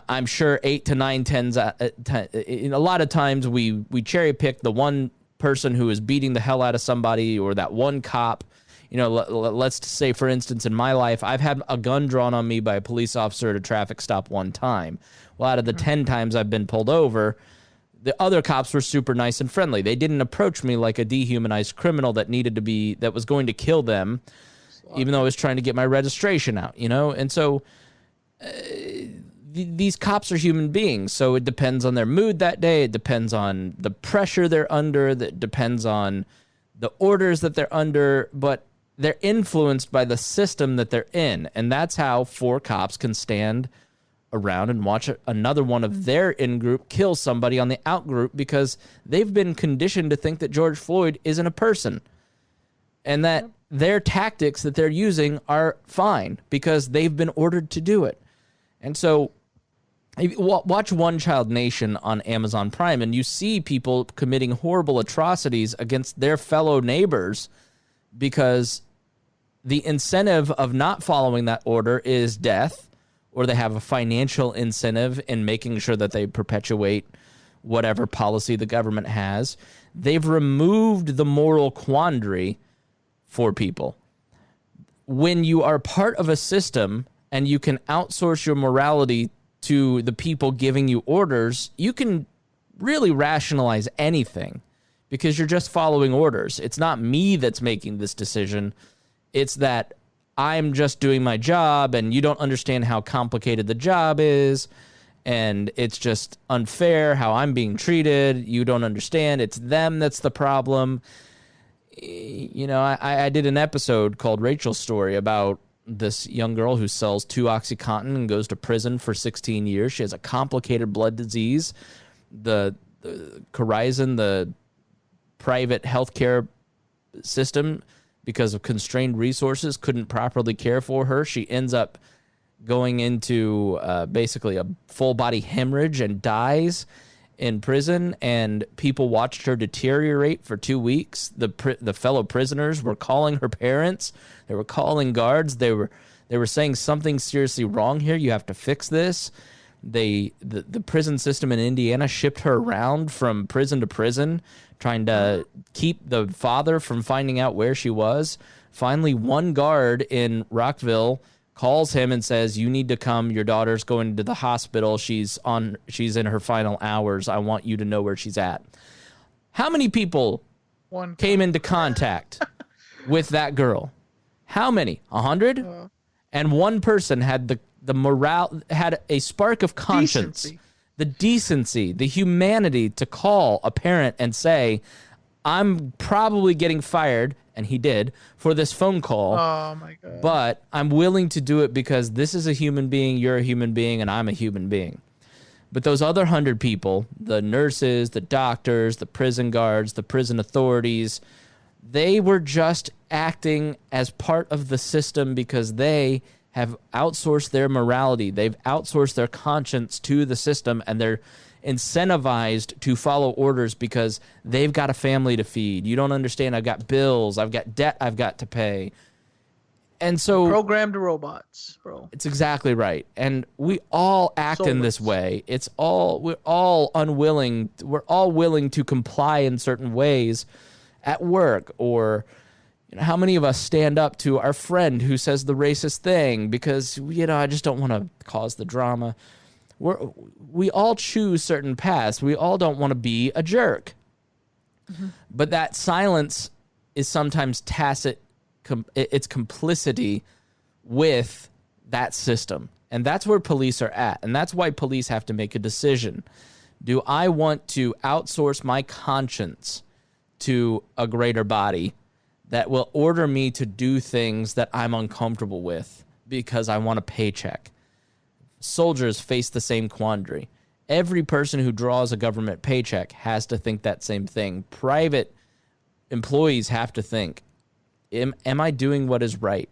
I'm sure 8 to 9 10s, a lot of times we cherry pick the one person who is beating the hell out of somebody, or that one cop. Let's say, for instance, in my life, I've had a gun drawn on me by a police officer at a traffic stop one time. Well, out of the 10 times I've been pulled over, the other cops were super nice and friendly. They didn't approach me like a dehumanized criminal that was going to kill them, even though I was trying to get my registration out, And so these cops are human beings, so it depends on their mood that day. It depends on the pressure they're under. That depends on the orders that they're under, but they're influenced by the system that they're in. And that's how 4 cops can stand around and watch another one of their in-group kill somebody on the out-group because they've been conditioned to think that George Floyd isn't a person and that their tactics that they're using are fine because they've been ordered to do it. And so watch One Child Nation on Amazon Prime, and you see people committing horrible atrocities against their fellow neighbors because the incentive of not following that order is death, or they have a financial incentive in making sure that they perpetuate whatever policy the government has. They've removed the moral quandary for people. When you are part of a system and you can outsource your morality to the people giving you orders, you can really rationalize anything because you're just following orders. It's not me that's making this decision. It's that I'm just doing my job and you don't understand how complicated the job is, and it's just unfair how I'm being treated. You don't understand. It's them that's the problem. You know, I did an episode called Rachel's Story about this young girl who sells 2 OxyContin and goes to prison for 16 years. She has a complicated blood disease. The Corizon, the private healthcare system, because of constrained resources, couldn't properly care for her. She ends up going into basically a full-body hemorrhage and dies in prison, and people watched her deteriorate for 2 weeks. The fellow prisoners were calling her parents. They were calling guards. They were saying something's seriously wrong here. You have to fix this. The prison system in Indiana shipped her around from prison to prison, trying to keep the father from finding out where she was. Finally, one guard in Rockville calls him and says, "You need to come. Your daughter's going to the hospital. She's in her final hours. I want you to know where she's at." How many people came into contact with that girl? How many? 100? And one person had the morale, had a spark of conscience, the decency, the humanity to call a parent and say, "I'm probably getting fired," and he did, "for this phone call. Oh my God. But I'm willing to do it because this is a human being, you're a human being, and I'm a human being." But those other 100 people, the nurses, the doctors, the prison guards, the prison authorities, they were just acting as part of the system because they have outsourced their morality. They've outsourced their conscience to the system, and they're incentivized to follow orders because they've got a family to feed. You don't understand. I've got bills. I've got debt I've got to pay. And so programmed robots, bro. It's exactly right. And we all act in this way. We're all unwilling. We're all willing to comply in certain ways at work, or how many of us stand up to our friend who says the racist thing because, I just don't want to cause the drama. We all choose certain paths. We all don't want to be a jerk. Mm-hmm. But that silence is sometimes tacit. It's complicity with that system. And that's where police are at. And that's why police have to make a decision. Do I want to outsource my conscience to a greater body that will order me to do things that I'm uncomfortable with because I want a paycheck? Soldiers face the same quandary. Every person who draws a government paycheck has to think that same thing. Private employees have to think, am I doing what is right?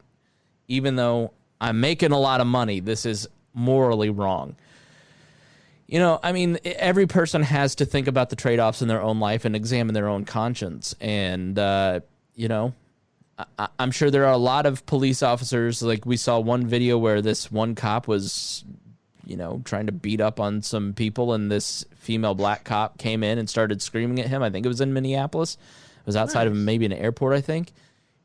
Even though I'm making a lot of money, this is morally wrong. Every person has to think about the trade-offs in their own life and examine their own conscience. And, I'm sure there are a lot of police officers, like we saw one video where this one cop was, trying to beat up on some people, and this female black cop came in and started screaming at him. I think it was in Minneapolis. It was outside of maybe an airport, I think.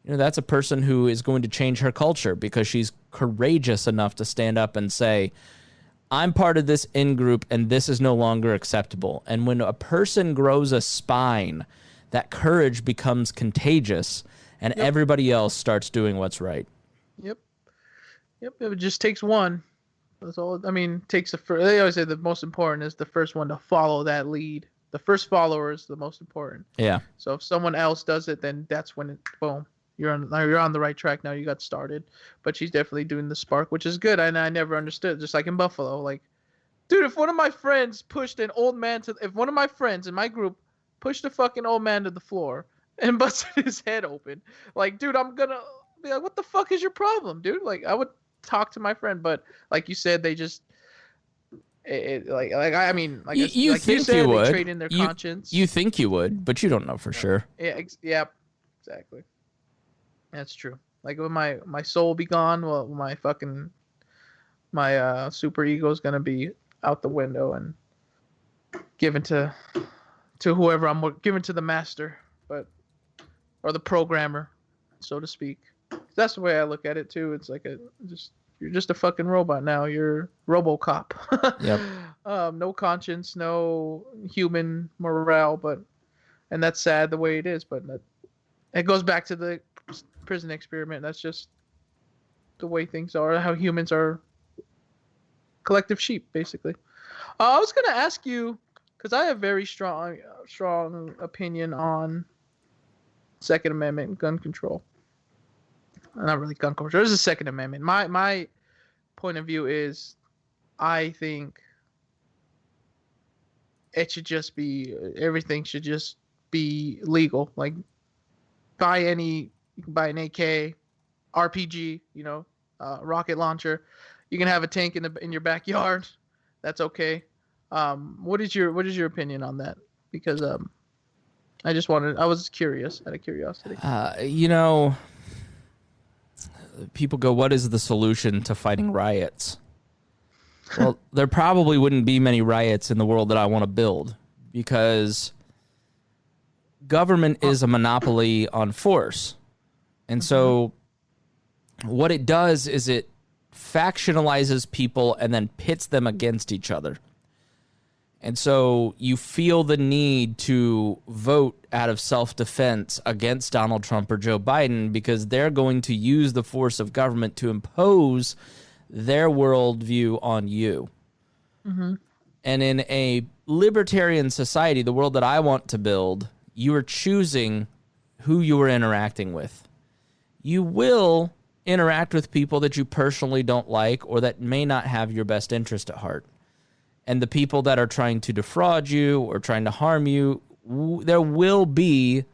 That's a person who is going to change her culture because she's courageous enough to stand up and say, I'm part of this in-group and this is no longer acceptable. And when a person grows a spine, that courage becomes contagious, and everybody else starts doing what's right. Yep. It just takes one. That's all. I mean, takes the first. They always say the most important is the first one to follow that lead. The first follower is the most important. Yeah. So if someone else does it, then that's when boom, you're on the right track now. You got started. But she's definitely doing the spark, which is good. And I never understood. Just like in Buffalo, like, dude, if one of my friends pushed an old man if one of my friends in my group pushed a fucking old man to the floor and busted his head open, like, dude, I'm gonna be like, what the fuck is your problem, dude? Like, I would talk to my friend, but like you said, they just I mean, like you like think you said, you would they trade in their conscience. You think you would, but you don't know for sure. Yeah, exactly. That's true. Like when my soul be gone, well, my super ego is gonna be out the window and given to whoever I'm given to the master, or the programmer, so to speak. That's the way I look at it too. It's like you're just a fucking robot now. You're RoboCop. Yep. No conscience, no human morale, and that's sad the way it is. But it goes back to the prison experiment. That's just the way things are. How humans are collective sheep, basically. I was gonna ask you because I have very strong opinion on Second Amendment gun control. Not really gun control. There's a Second Amendment. My point of view is, I think it should just be everything should just be legal. Like you can buy an AK, RPG, rocket launcher. You can have a tank in your backyard. That's okay. What is your opinion on that? Because I was curious, out of curiosity. People go, what is the solution to fighting riots? Well, there probably wouldn't be many riots in the world that I want to build, because government is a monopoly on force. And so what it does is it factionalizes people and then pits them against each other. And so you feel the need to vote out of self-defense against Donald Trump or Joe Biden because they're going to use the force of government to impose their worldview on you. Mm-hmm. And in a libertarian society, the world that I want to build, you are choosing who you are interacting with. You will interact with people that you personally don't like or that may not have your best interest at heart. And the people that are trying to defraud you or trying to harm you, there will be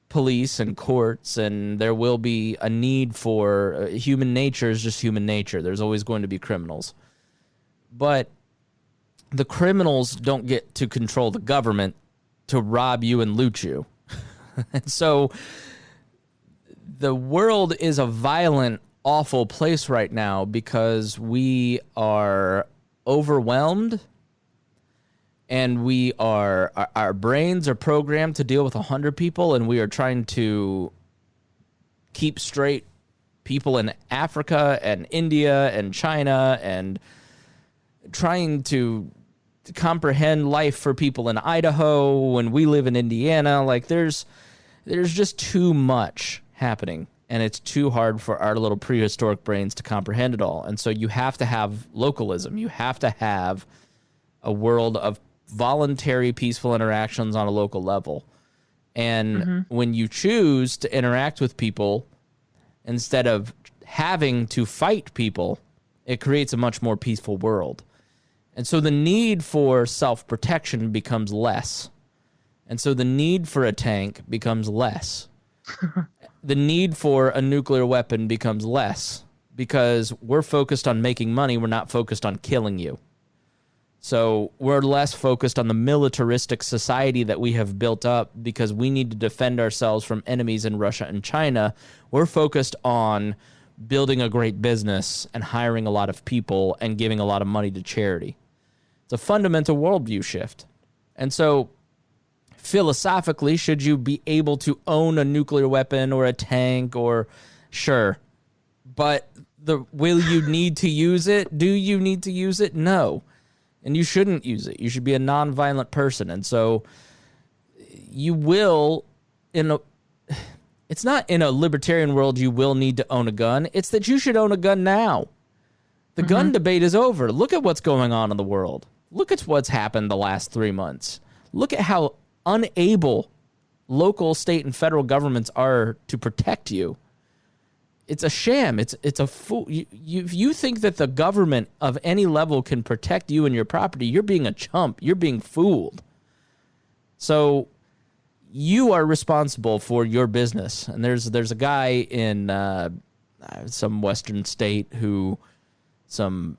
police and courts, and there will be a need for human nature is just human nature. There's always going to be criminals. But the criminals don't get to control the government to rob you and loot you. And so the world is a violent, awful place right now because we are overwhelmed, and our brains are programmed to deal with 100 people, and we are trying to keep straight people in Africa and India and China, and trying to comprehend life for people in Idaho when we live in Indiana. Like there's just too much happening. And it's too hard for our little prehistoric brains to comprehend it all. And so you have to have localism. You have to have a world of voluntary, peaceful interactions on a local level. And when you choose to interact with people instead of having to fight people, it creates a much more peaceful world. And so the need for self-protection becomes less. And so the need for a tank becomes less. The need for a nuclear weapon becomes less because we're focused on making money. We're not focused on killing you. So we're less focused on the militaristic society that we have built up because we need to defend ourselves from enemies in Russia and China. We're focused on building a great business and hiring a lot of people and giving a lot of money to charity. It's a fundamental worldview shift. And so philosophically, should you be able to own a nuclear weapon or a tank or sure, but will you need to use it? Do you need to use it? No. And you shouldn't use it. You should be a nonviolent person. And so you will, it's not in a libertarian world you will need to own a gun. It's that you should own a gun now. The gun debate is over. Look at what's going on in the world. Look at what's happened the last 3 months. Look at how unable local, state, and federal governments are to protect you. It's a sham. It's a fool. If you think that the government of any level can protect you and your property, you're being a chump. You're being fooled. So you are responsible for your business. And there's a guy in some western state who some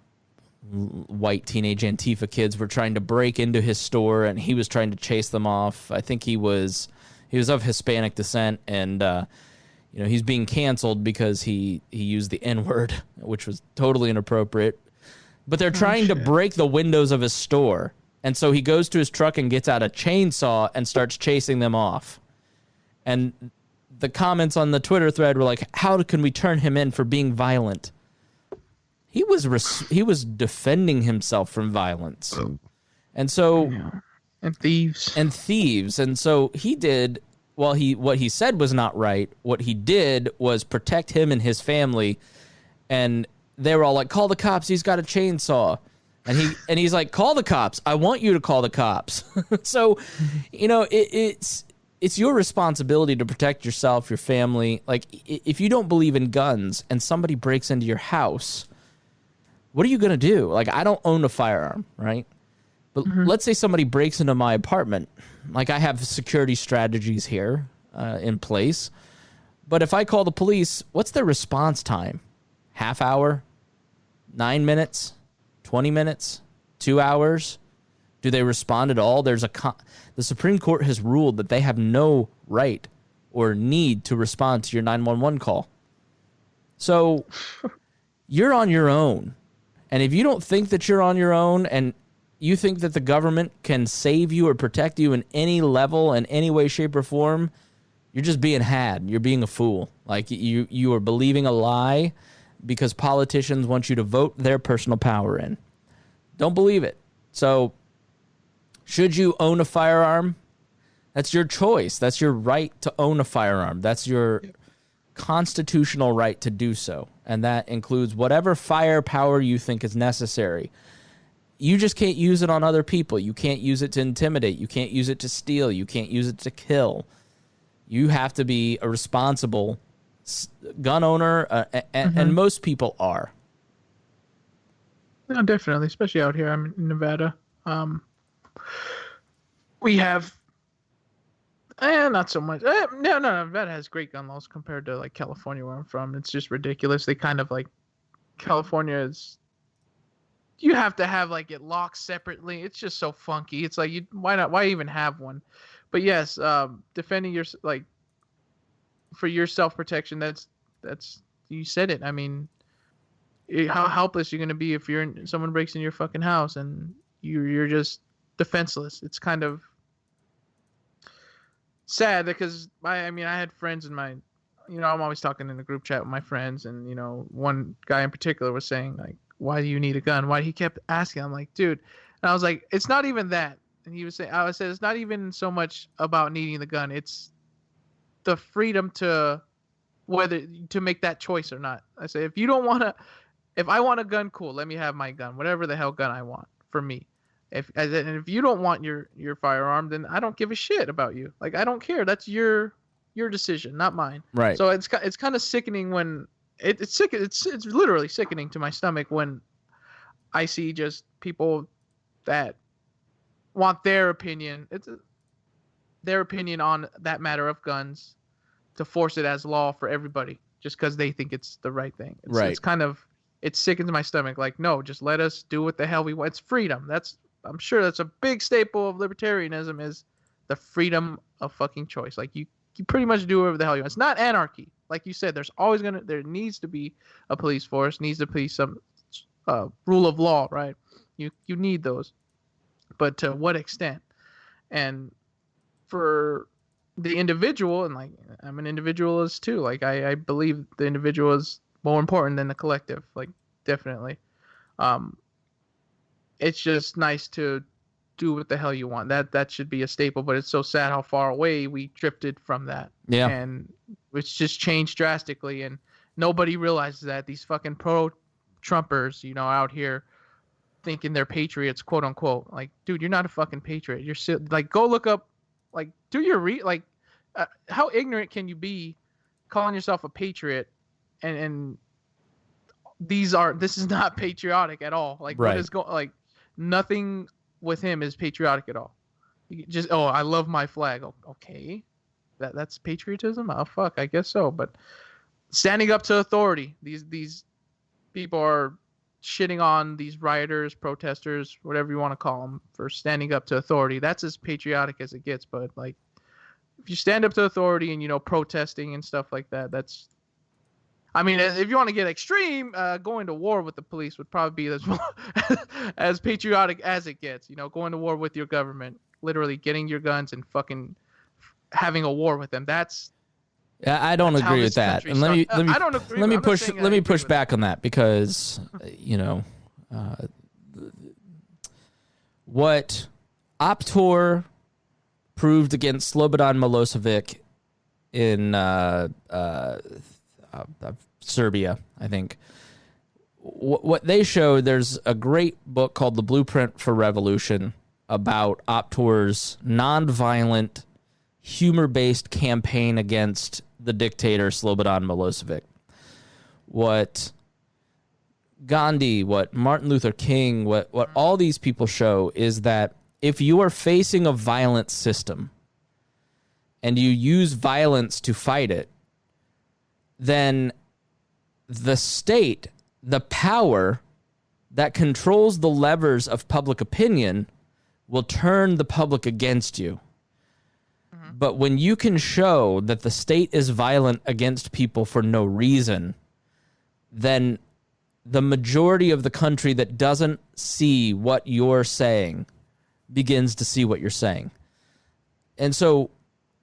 white teenage Antifa kids were trying to break into his store, and he was trying to chase them off. I think he was of Hispanic descent, and he's being canceled because he used the N-word, which was totally inappropriate. But they're trying to break the windows of his store. And so he goes to his truck and gets out a chainsaw and starts chasing them off. And the comments on the Twitter thread were like, how can we turn him in for being violent? He was defending himself from violence. And so... And thieves. And so he did... Well, what he said was not right. What he did was protect him and his family. And they were all like, call the cops. He's got a chainsaw. And he's like, call the cops. I want you to call the cops. So, it's your responsibility to protect yourself, your family. Like, if you don't believe in guns and somebody breaks into your house, what are you going to do? Like, I don't own a firearm, right? But let's say somebody breaks into my apartment. Like, I have security strategies here in place. But if I call the police, what's their response time? Half hour? 9 minutes? 20 minutes? 2 hours? Do they respond at all? The Supreme Court has ruled that they have no right or need to respond to your 911 call. So you're on your own. And if you don't think that you're on your own and you think that the government can save you or protect you in any level, in any way, shape, or form, you're just being had. You're being a fool. Like, you are believing a lie because politicians want you to vote their personal power in. Don't believe it. So, should you own a firearm? That's your choice. That's your right to own a firearm. That's your constitutional right to do so. And that includes whatever firepower you think is necessary. You just can't use it on other people. You can't use it to intimidate. You can't use it to steal. You can't use it to kill. You have to be a responsible gun owner, and most people are. No, definitely, especially out here. I'm in Nevada. We have, not so much. No, Nevada has great gun laws compared to like California, where I'm from. It's just ridiculous. They kind of like California is. You have to have like it locked separately. It's just so funky. It's like why not? Why even have one? But yes, defending your for your self protection. That's you said it. I mean, how helpless you're gonna be if someone breaks in your fucking house and you're just defenseless. It's kind of sad because I had friends in my, I'm always talking in the group chat with my friends, and one guy in particular was saying like, why do you need a gun? Why he kept asking. I'm like, dude. And I was like, it's not even that. And he was saying, I said, it's not even so much about needing the gun. It's the freedom to whether to make that choice or not. I say, if I want a gun, cool. Let me have my gun, whatever the hell gun I want for me. And if you don't want your firearm, then I don't give a shit about you. Like, I don't care. That's your decision, not mine. Right. So it's kind of sickening when it's sick. It's literally sickening to my stomach when I see just people that want their opinion. It's their opinion on that matter of guns to force it as law for everybody just because they think it's the right thing. Right. It's kind of sickens my stomach. Like, no, just let us do what the hell we want. It's freedom. I'm sure that's a big staple of libertarianism is the freedom of fucking choice. Like you pretty much do whatever the hell you want. It's not anarchy. Like you said, there needs to be a police force, needs to be some rule of law, right? You need those. But to what extent? And for the individual, and like I'm an individualist too, like I believe the individual is more important than the collective, like definitely. It's just nice to do what the hell you want. That should be a staple, but it's so sad how far away we drifted from that. Yeah. And it's just changed drastically, and nobody realizes that. These fucking Trumpers, out here thinking they're patriots, quote unquote. Like, dude, you're not a fucking patriot. You're still, like, go look up, like, do your how ignorant can you be calling yourself a patriot and this is not patriotic at all. Like, right. What is going, like, nothing with him is patriotic at all. You just, I love my flag. Okay. That's patriotism? Oh, fuck, I guess so. But standing up to authority, these people are shitting on these rioters, protesters, whatever you want to call them, for standing up to authority. That's as patriotic as it gets. But, like, if you stand up to authority and, protesting and stuff like that, that's, I mean, if you want to get extreme, going to war with the police would probably be as patriotic as it gets. Going to war with your government, literally getting your guns and fucking having a war with them. I don't agree with that. And let me push back on that, because what Optor proved against Slobodan Milosevic in Serbia, I think. What they showed, there's a great book called The Blueprint for Revolution about Optor's nonviolent, humor-based campaign against the dictator Slobodan Milosevic. What Gandhi, what Martin Luther King, what all these people show is that if you are facing a violent system and you use violence to fight it, then the state, the power that controls the levers of public opinion, will turn the public against you. But when you can show that the state is violent against people for no reason, then the majority of the country that doesn't see what you're saying begins to see what you're saying. And so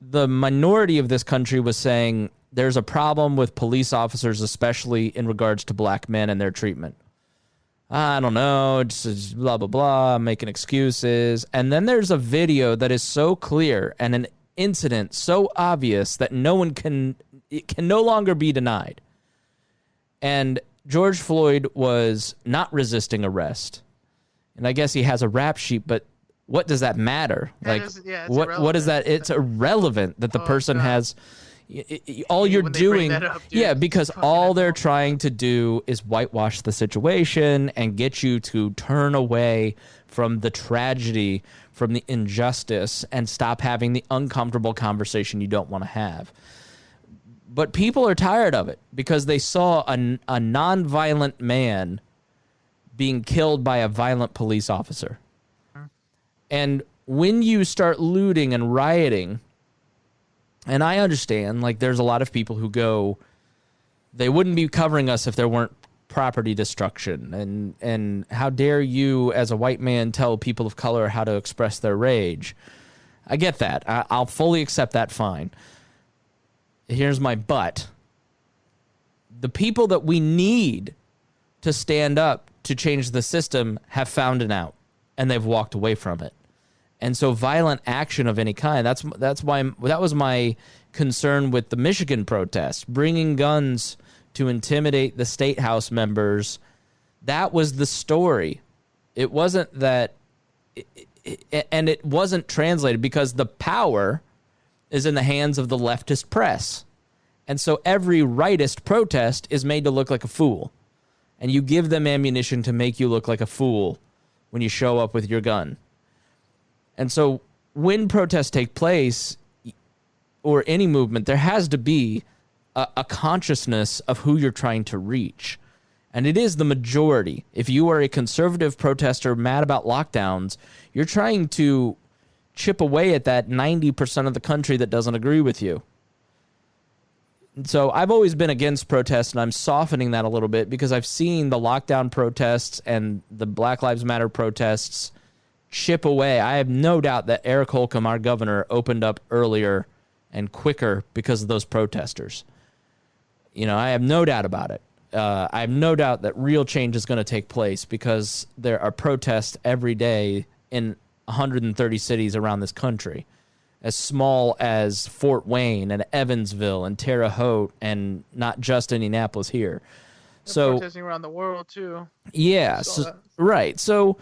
the minority of this country was saying there's a problem with police officers, especially in regards to black men and their treatment. I don't know, just blah, blah, blah, making excuses. And then there's a video that is so clear and an incident so obvious that it can no longer be denied. And George Floyd was not resisting arrest. And I guess he has a rap sheet, but what does that matter? What is that? It's irrelevant that the person has all you're doing. Because all they're trying to do is whitewash the situation and get you to turn away from the tragedy, from the injustice, and stop having the uncomfortable conversation you don't want to have. But people are tired of it because they saw a nonviolent man being killed by a violent police officer. And when you start looting and rioting, and I understand, like, there's a lot of people who go, they wouldn't be covering us if there weren't property destruction, and how dare you as a white man tell people of color how to express their rage. I get that. I'll fully accept that, fine. Here's my but. The people that we need to stand up to change the system have found it out, and they've walked away from it. And so violent action of any kind, that was my concern with the Michigan protests, bringing guns to intimidate the state house members. That was the story. It wasn't that, and it wasn't translated because the power is in the hands of the leftist press. And so every rightist protest is made to look like a fool. And you give them ammunition to make you look like a fool when you show up with your gun. And so when protests take place, or any movement, there has to be a consciousness of who you're trying to reach. And it is the majority. If you are a conservative protester mad about lockdowns, you're trying to chip away at that 90% of the country that doesn't agree with you. And so I've always been against protests, and I'm softening that a little bit because I've seen the lockdown protests and the Black Lives Matter protests chip away. I have no doubt that Eric Holcomb, our governor, opened up earlier and quicker because of those protesters. I have no doubt about it. I have no doubt that real change is going to take place because there are protests every day in 130 cities around this country, as small as Fort Wayne and Evansville and Terre Haute, and not just Indianapolis here. So protesting around the world too. yeah, right. So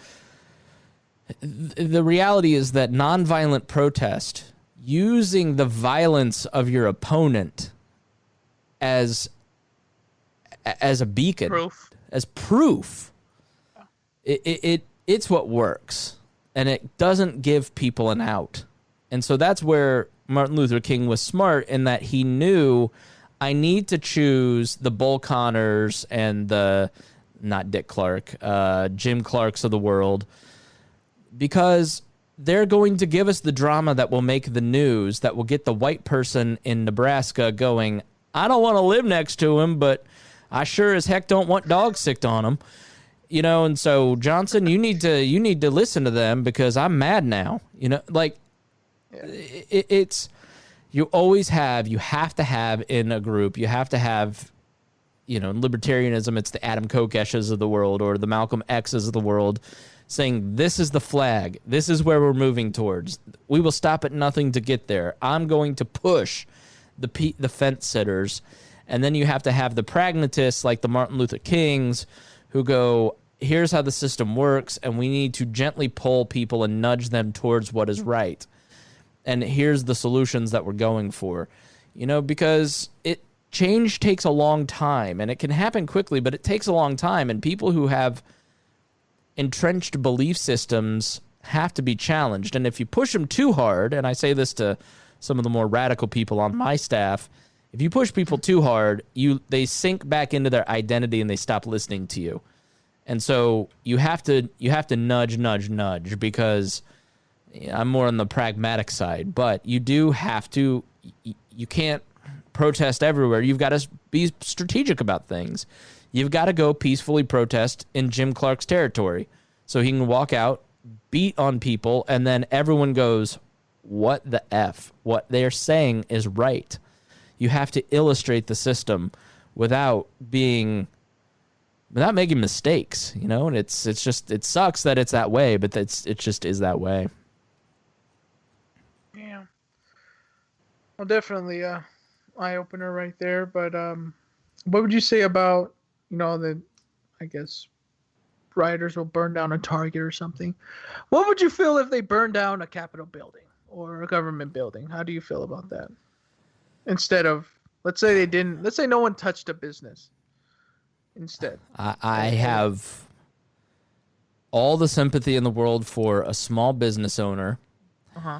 the reality is that nonviolent protest, using the violence of your opponent as a beacon, as proof, it's what works, and it doesn't give people an out. And so that's where Martin Luther King was smart, in that he knew, I need to choose the Bull Connors and the, not Dick Clark, Jim Clarks of the world, because they're going to give us the drama that will make the news, that will get the white person in Nebraska going, I don't want to live next to him, but I sure as heck don't want dogs sicked on him. You know, and so Johnson, you need to listen to them, because I'm mad now. You know, like, it's, you have to have in a group, you have to have, you know, in libertarianism, it's the Adam Kokeshes of the world, or the Malcolm X's of the world, saying, this is the flag, this is where we're moving towards. We will stop at nothing to get there. I'm going to push the fence sitters. And then you have to have the pragmatists like the Martin Luther Kings, who go, here's how the system works, and we need to gently pull people and nudge them towards what is right. And here's the solutions that we're going for. You know, because change takes a long time, and it can happen quickly, but it takes a long time, and people who have entrenched belief systems have to be challenged. And if you push them too hard, and I say this to some of the more radical people on my staff, if you push people too hard, they sink back into their identity and they stop listening to you. And so you have to nudge, because I'm more on the pragmatic side, but you do have to, you can't protest everywhere. You've got to be strategic about things. You've got to go peacefully protest in Jim Clark's territory, so he can walk out, beat on people, and then everyone goes, what the F? What they're saying is right. You have to illustrate the system without making mistakes, you know? And it's just, it sucks that it's that way, but it just is that way. Yeah. Well, definitely eye opener right there. But what would you say about, you know, the, I guess, rioters will burn down a Target or something? What would you feel if they burned down a Capitol building or a government building? How do you feel about that? Instead of, let's say no one touched a business instead. I have all the sympathy in the world for a small business owner. Uh-huh.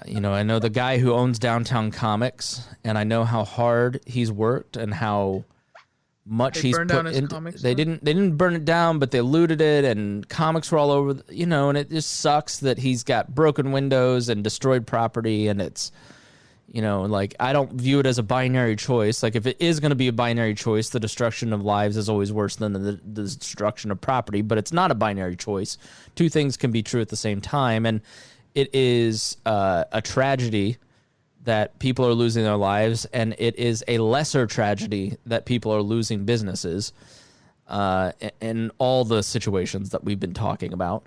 You know, I know the guy who owns Downtown Comics, and I know how hard he's worked and how much he's put into. They didn't burn it down, but they looted it, and comics were all over. You know, and it just sucks that he's got broken windows and destroyed property, and it's, you know, like, I don't view it as a binary choice. Like, if it is going to be a binary choice, the destruction of lives is always worse than the destruction of property, but it's not a binary choice. Two things can be true at the same time, and it is a tragedy that people are losing their lives, and it is a lesser tragedy that people are losing businesses in all the situations that we've been talking about.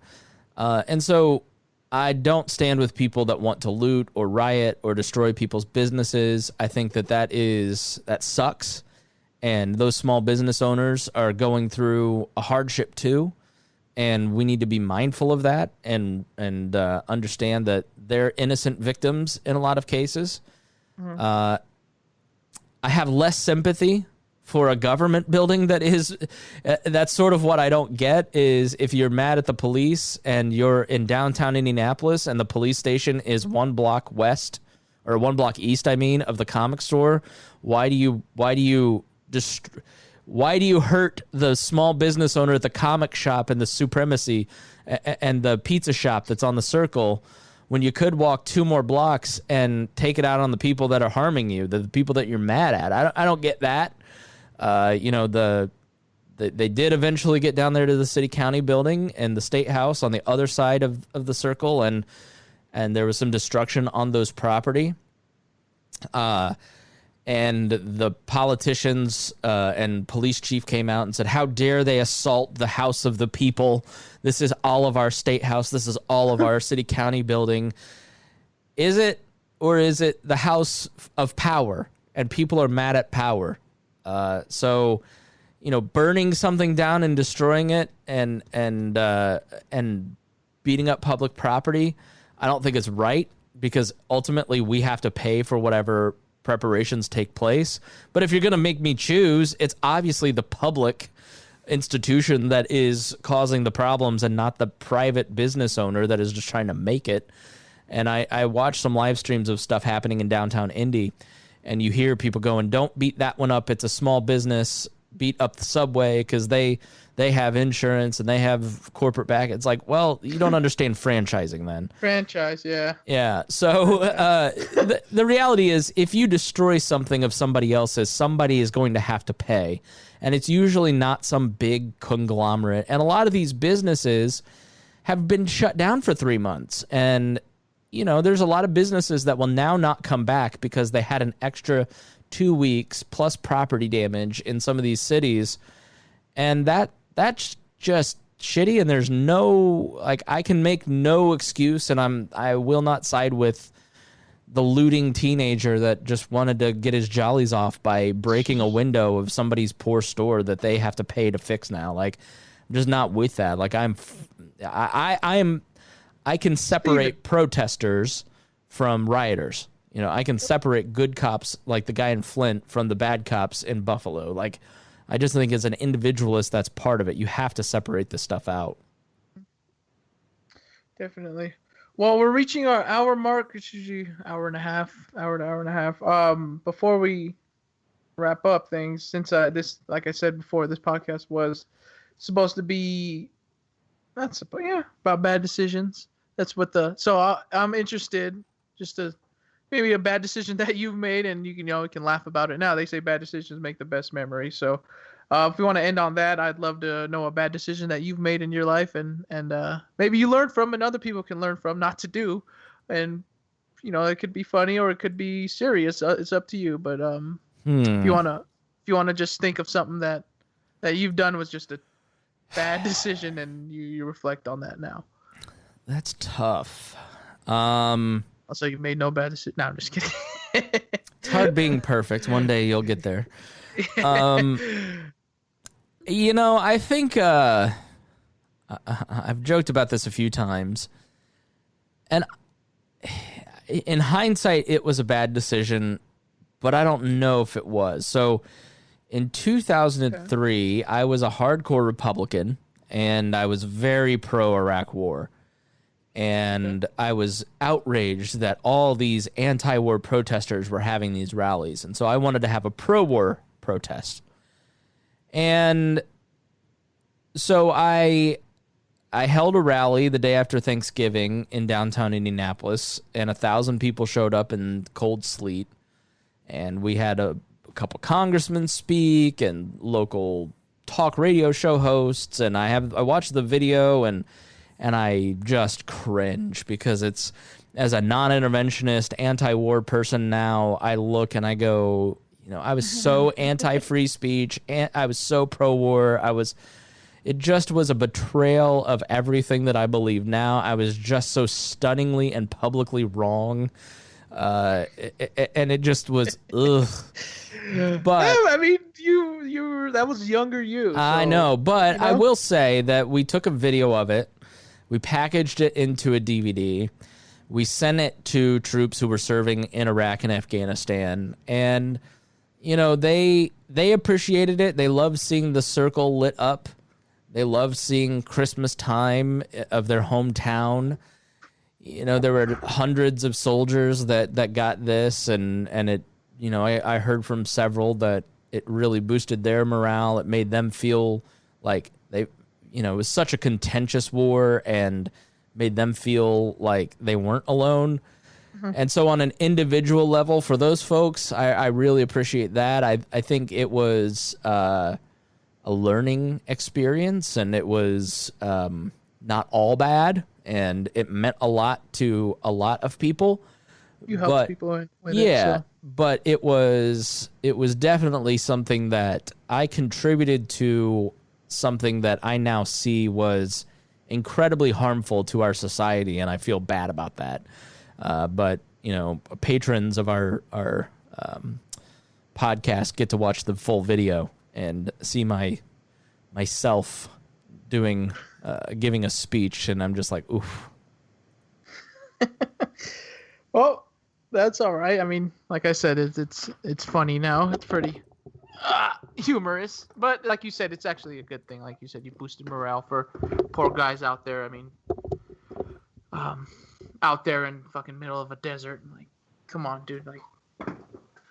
And so I don't stand with people that want to loot or riot or destroy people's businesses. I think that sucks, and those small business owners are going through a hardship too. And we need to be mindful of that and understand that they're innocent victims in a lot of cases. Mm-hmm. I have less sympathy for a government building that's sort of what I don't get, is if you're mad at the police and you're in downtown Indianapolis and the police station is 1 block west, or 1 block east, I mean, of the comic store, why do you hurt the small business owner at the comic shop and the Supremacy and the pizza shop that's on the Circle, when you could walk 2 more blocks and take it out on the people that are harming you, the people that you're mad at? I don't get that. You know, they did eventually get down there to the city county building and the state house on the other side of the Circle, and there was some destruction on those property. And the politicians and police chief came out and said, how dare they assault the house of the people? This is all of our state house. This is all of our city county building. Is it, or is it the house of power? And people are mad at power. So, burning something down and destroying it and beating up public property, I don't think it's right, because ultimately we have to pay for whatever preparations take place. But if you're going to make me choose, it's obviously the public institution that is causing the problems and not the private business owner that is just trying to make it. And I watched some live streams of stuff happening in downtown Indy, and you hear people going, don't beat that one up. It's a small business. Beat up the subway because they have insurance and they have corporate back. It's like, well, you don't understand franchising then. Franchise, yeah. Yeah. So the reality is, if you destroy something of somebody else's, somebody is going to have to pay. And it's usually not some big conglomerate. And a lot of these businesses have been shut down for 3 months. And, there's a lot of businesses that will now not come back because they had an extra 2 weeks plus property damage in some of these cities. And that's just shitty. And there's no, I can make no excuse, and I will not side with the looting teenager that just wanted to get his jollies off by breaking a window of somebody's poor store that they have to pay to fix now. I'm just not with that. I can separate protesters from rioters. I can separate good cops like the guy in Flint from the bad cops in Buffalo. I just think as an individualist, that's part of it. You have to separate this stuff out. Definitely. Well, we're reaching our hour mark. It's usually hour to hour and a half. Before we wrap up things, since this, like I said before, this podcast was supposed to be about bad decisions. That's what I'm interested just to maybe a bad decision that you've made, and you can laugh about it now. They say bad decisions make the best memory. So if we want to end on that, I'd love to know a bad decision that you've made in your life, and maybe you learned from and other people can learn from not to do. And it could be funny or it could be serious. It's up to you. But if you wanna just think of something that you've done was just a bad decision, and you reflect on that now. That's tough. Also, you made no bad decision. No, I'm just kidding. It's hard being perfect. One day you'll get there. I think I've joked about this a few times, and in hindsight, it was a bad decision, but I don't know if it was. So in 2003, I was a hardcore Republican, and I was very pro-Iraq war. And I was outraged that all these anti-war protesters were having these rallies. And so I wanted to have a pro-war protest. And so I held a rally the day after Thanksgiving in downtown Indianapolis, and 1,000 people showed up in cold sleet. And we had a couple congressmen speak and local talk radio show hosts. And I watched the video, and I just cringe because it's, as a non-interventionist, anti-war person now, I look and I go, I was so anti-free speech, and I was so pro-war. It just was a betrayal of everything that I believe now. I was just so stunningly and publicly wrong. And it just was, ugh. But I mean, you that was younger you. So, I know, but I will say that we took a video of it. We packaged it into a DVD. We sent it to troops who were serving in Iraq and Afghanistan. And, they appreciated it. They loved seeing the circle lit up. They loved seeing Christmas time of their hometown. There were hundreds of soldiers that got this. And it, I heard from several that it really boosted their morale. It made them feel like it was such a contentious war and made them feel like they weren't alone. Mm-hmm. And so on an individual level for those folks, I really appreciate that. I think it was a learning experience, and it was not all bad, and it meant a lot to a lot of people. You helped people with it. Yeah, so. But it was definitely something that I contributed to, something that I now see was incredibly harmful to our society, and I feel bad about that. But patrons of our podcast get to watch the full video and see myself doing giving a speech, and I'm just like, oof. Well, that's all right. I mean, like I said, it's funny now. It's pretty humorous, but like you said, it's actually a good thing. Like you said, you boosted morale for poor guys out there. I mean, out there in fucking middle of a desert. Like, come on, dude. Like,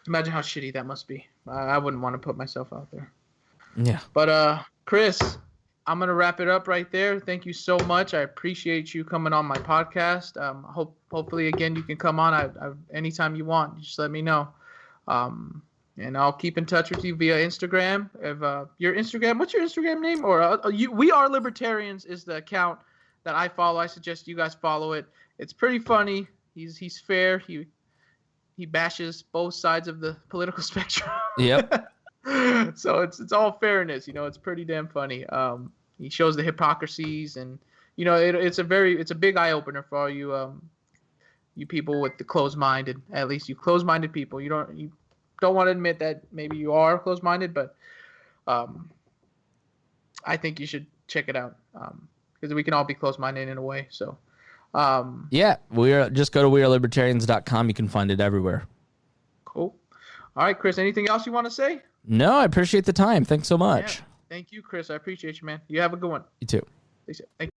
imagine how shitty that must be. I wouldn't want to put myself out there. Yeah. But Chris, I'm gonna wrap it up right there. Thank you so much. I appreciate you coming on my podcast. Hopefully again you can come on. I anytime you want. Just let me know. And I'll keep in touch with you via Instagram. If your Instagram, what's your Instagram name? Or We Are Libertarians is the account that I follow. I suggest you guys follow it. It's pretty funny. He's fair. He bashes both sides of the political spectrum. Yep. So it's all fairness, it's pretty damn funny. He shows the hypocrisies, and it's a big eye opener for all you you people with the closed minded. At least you closed minded people. You don't want to admit that maybe you are closed minded, but I think you should check it out because we can all be closed minded in a way. So yeah, just go to wearelibertarians.com. You can find it everywhere. Cool. All right, Chris. Anything else you want to say? No, I appreciate the time. Thanks so much. Yeah. Thank you, Chris. I appreciate you, man. You have a good one. You too. Thank you.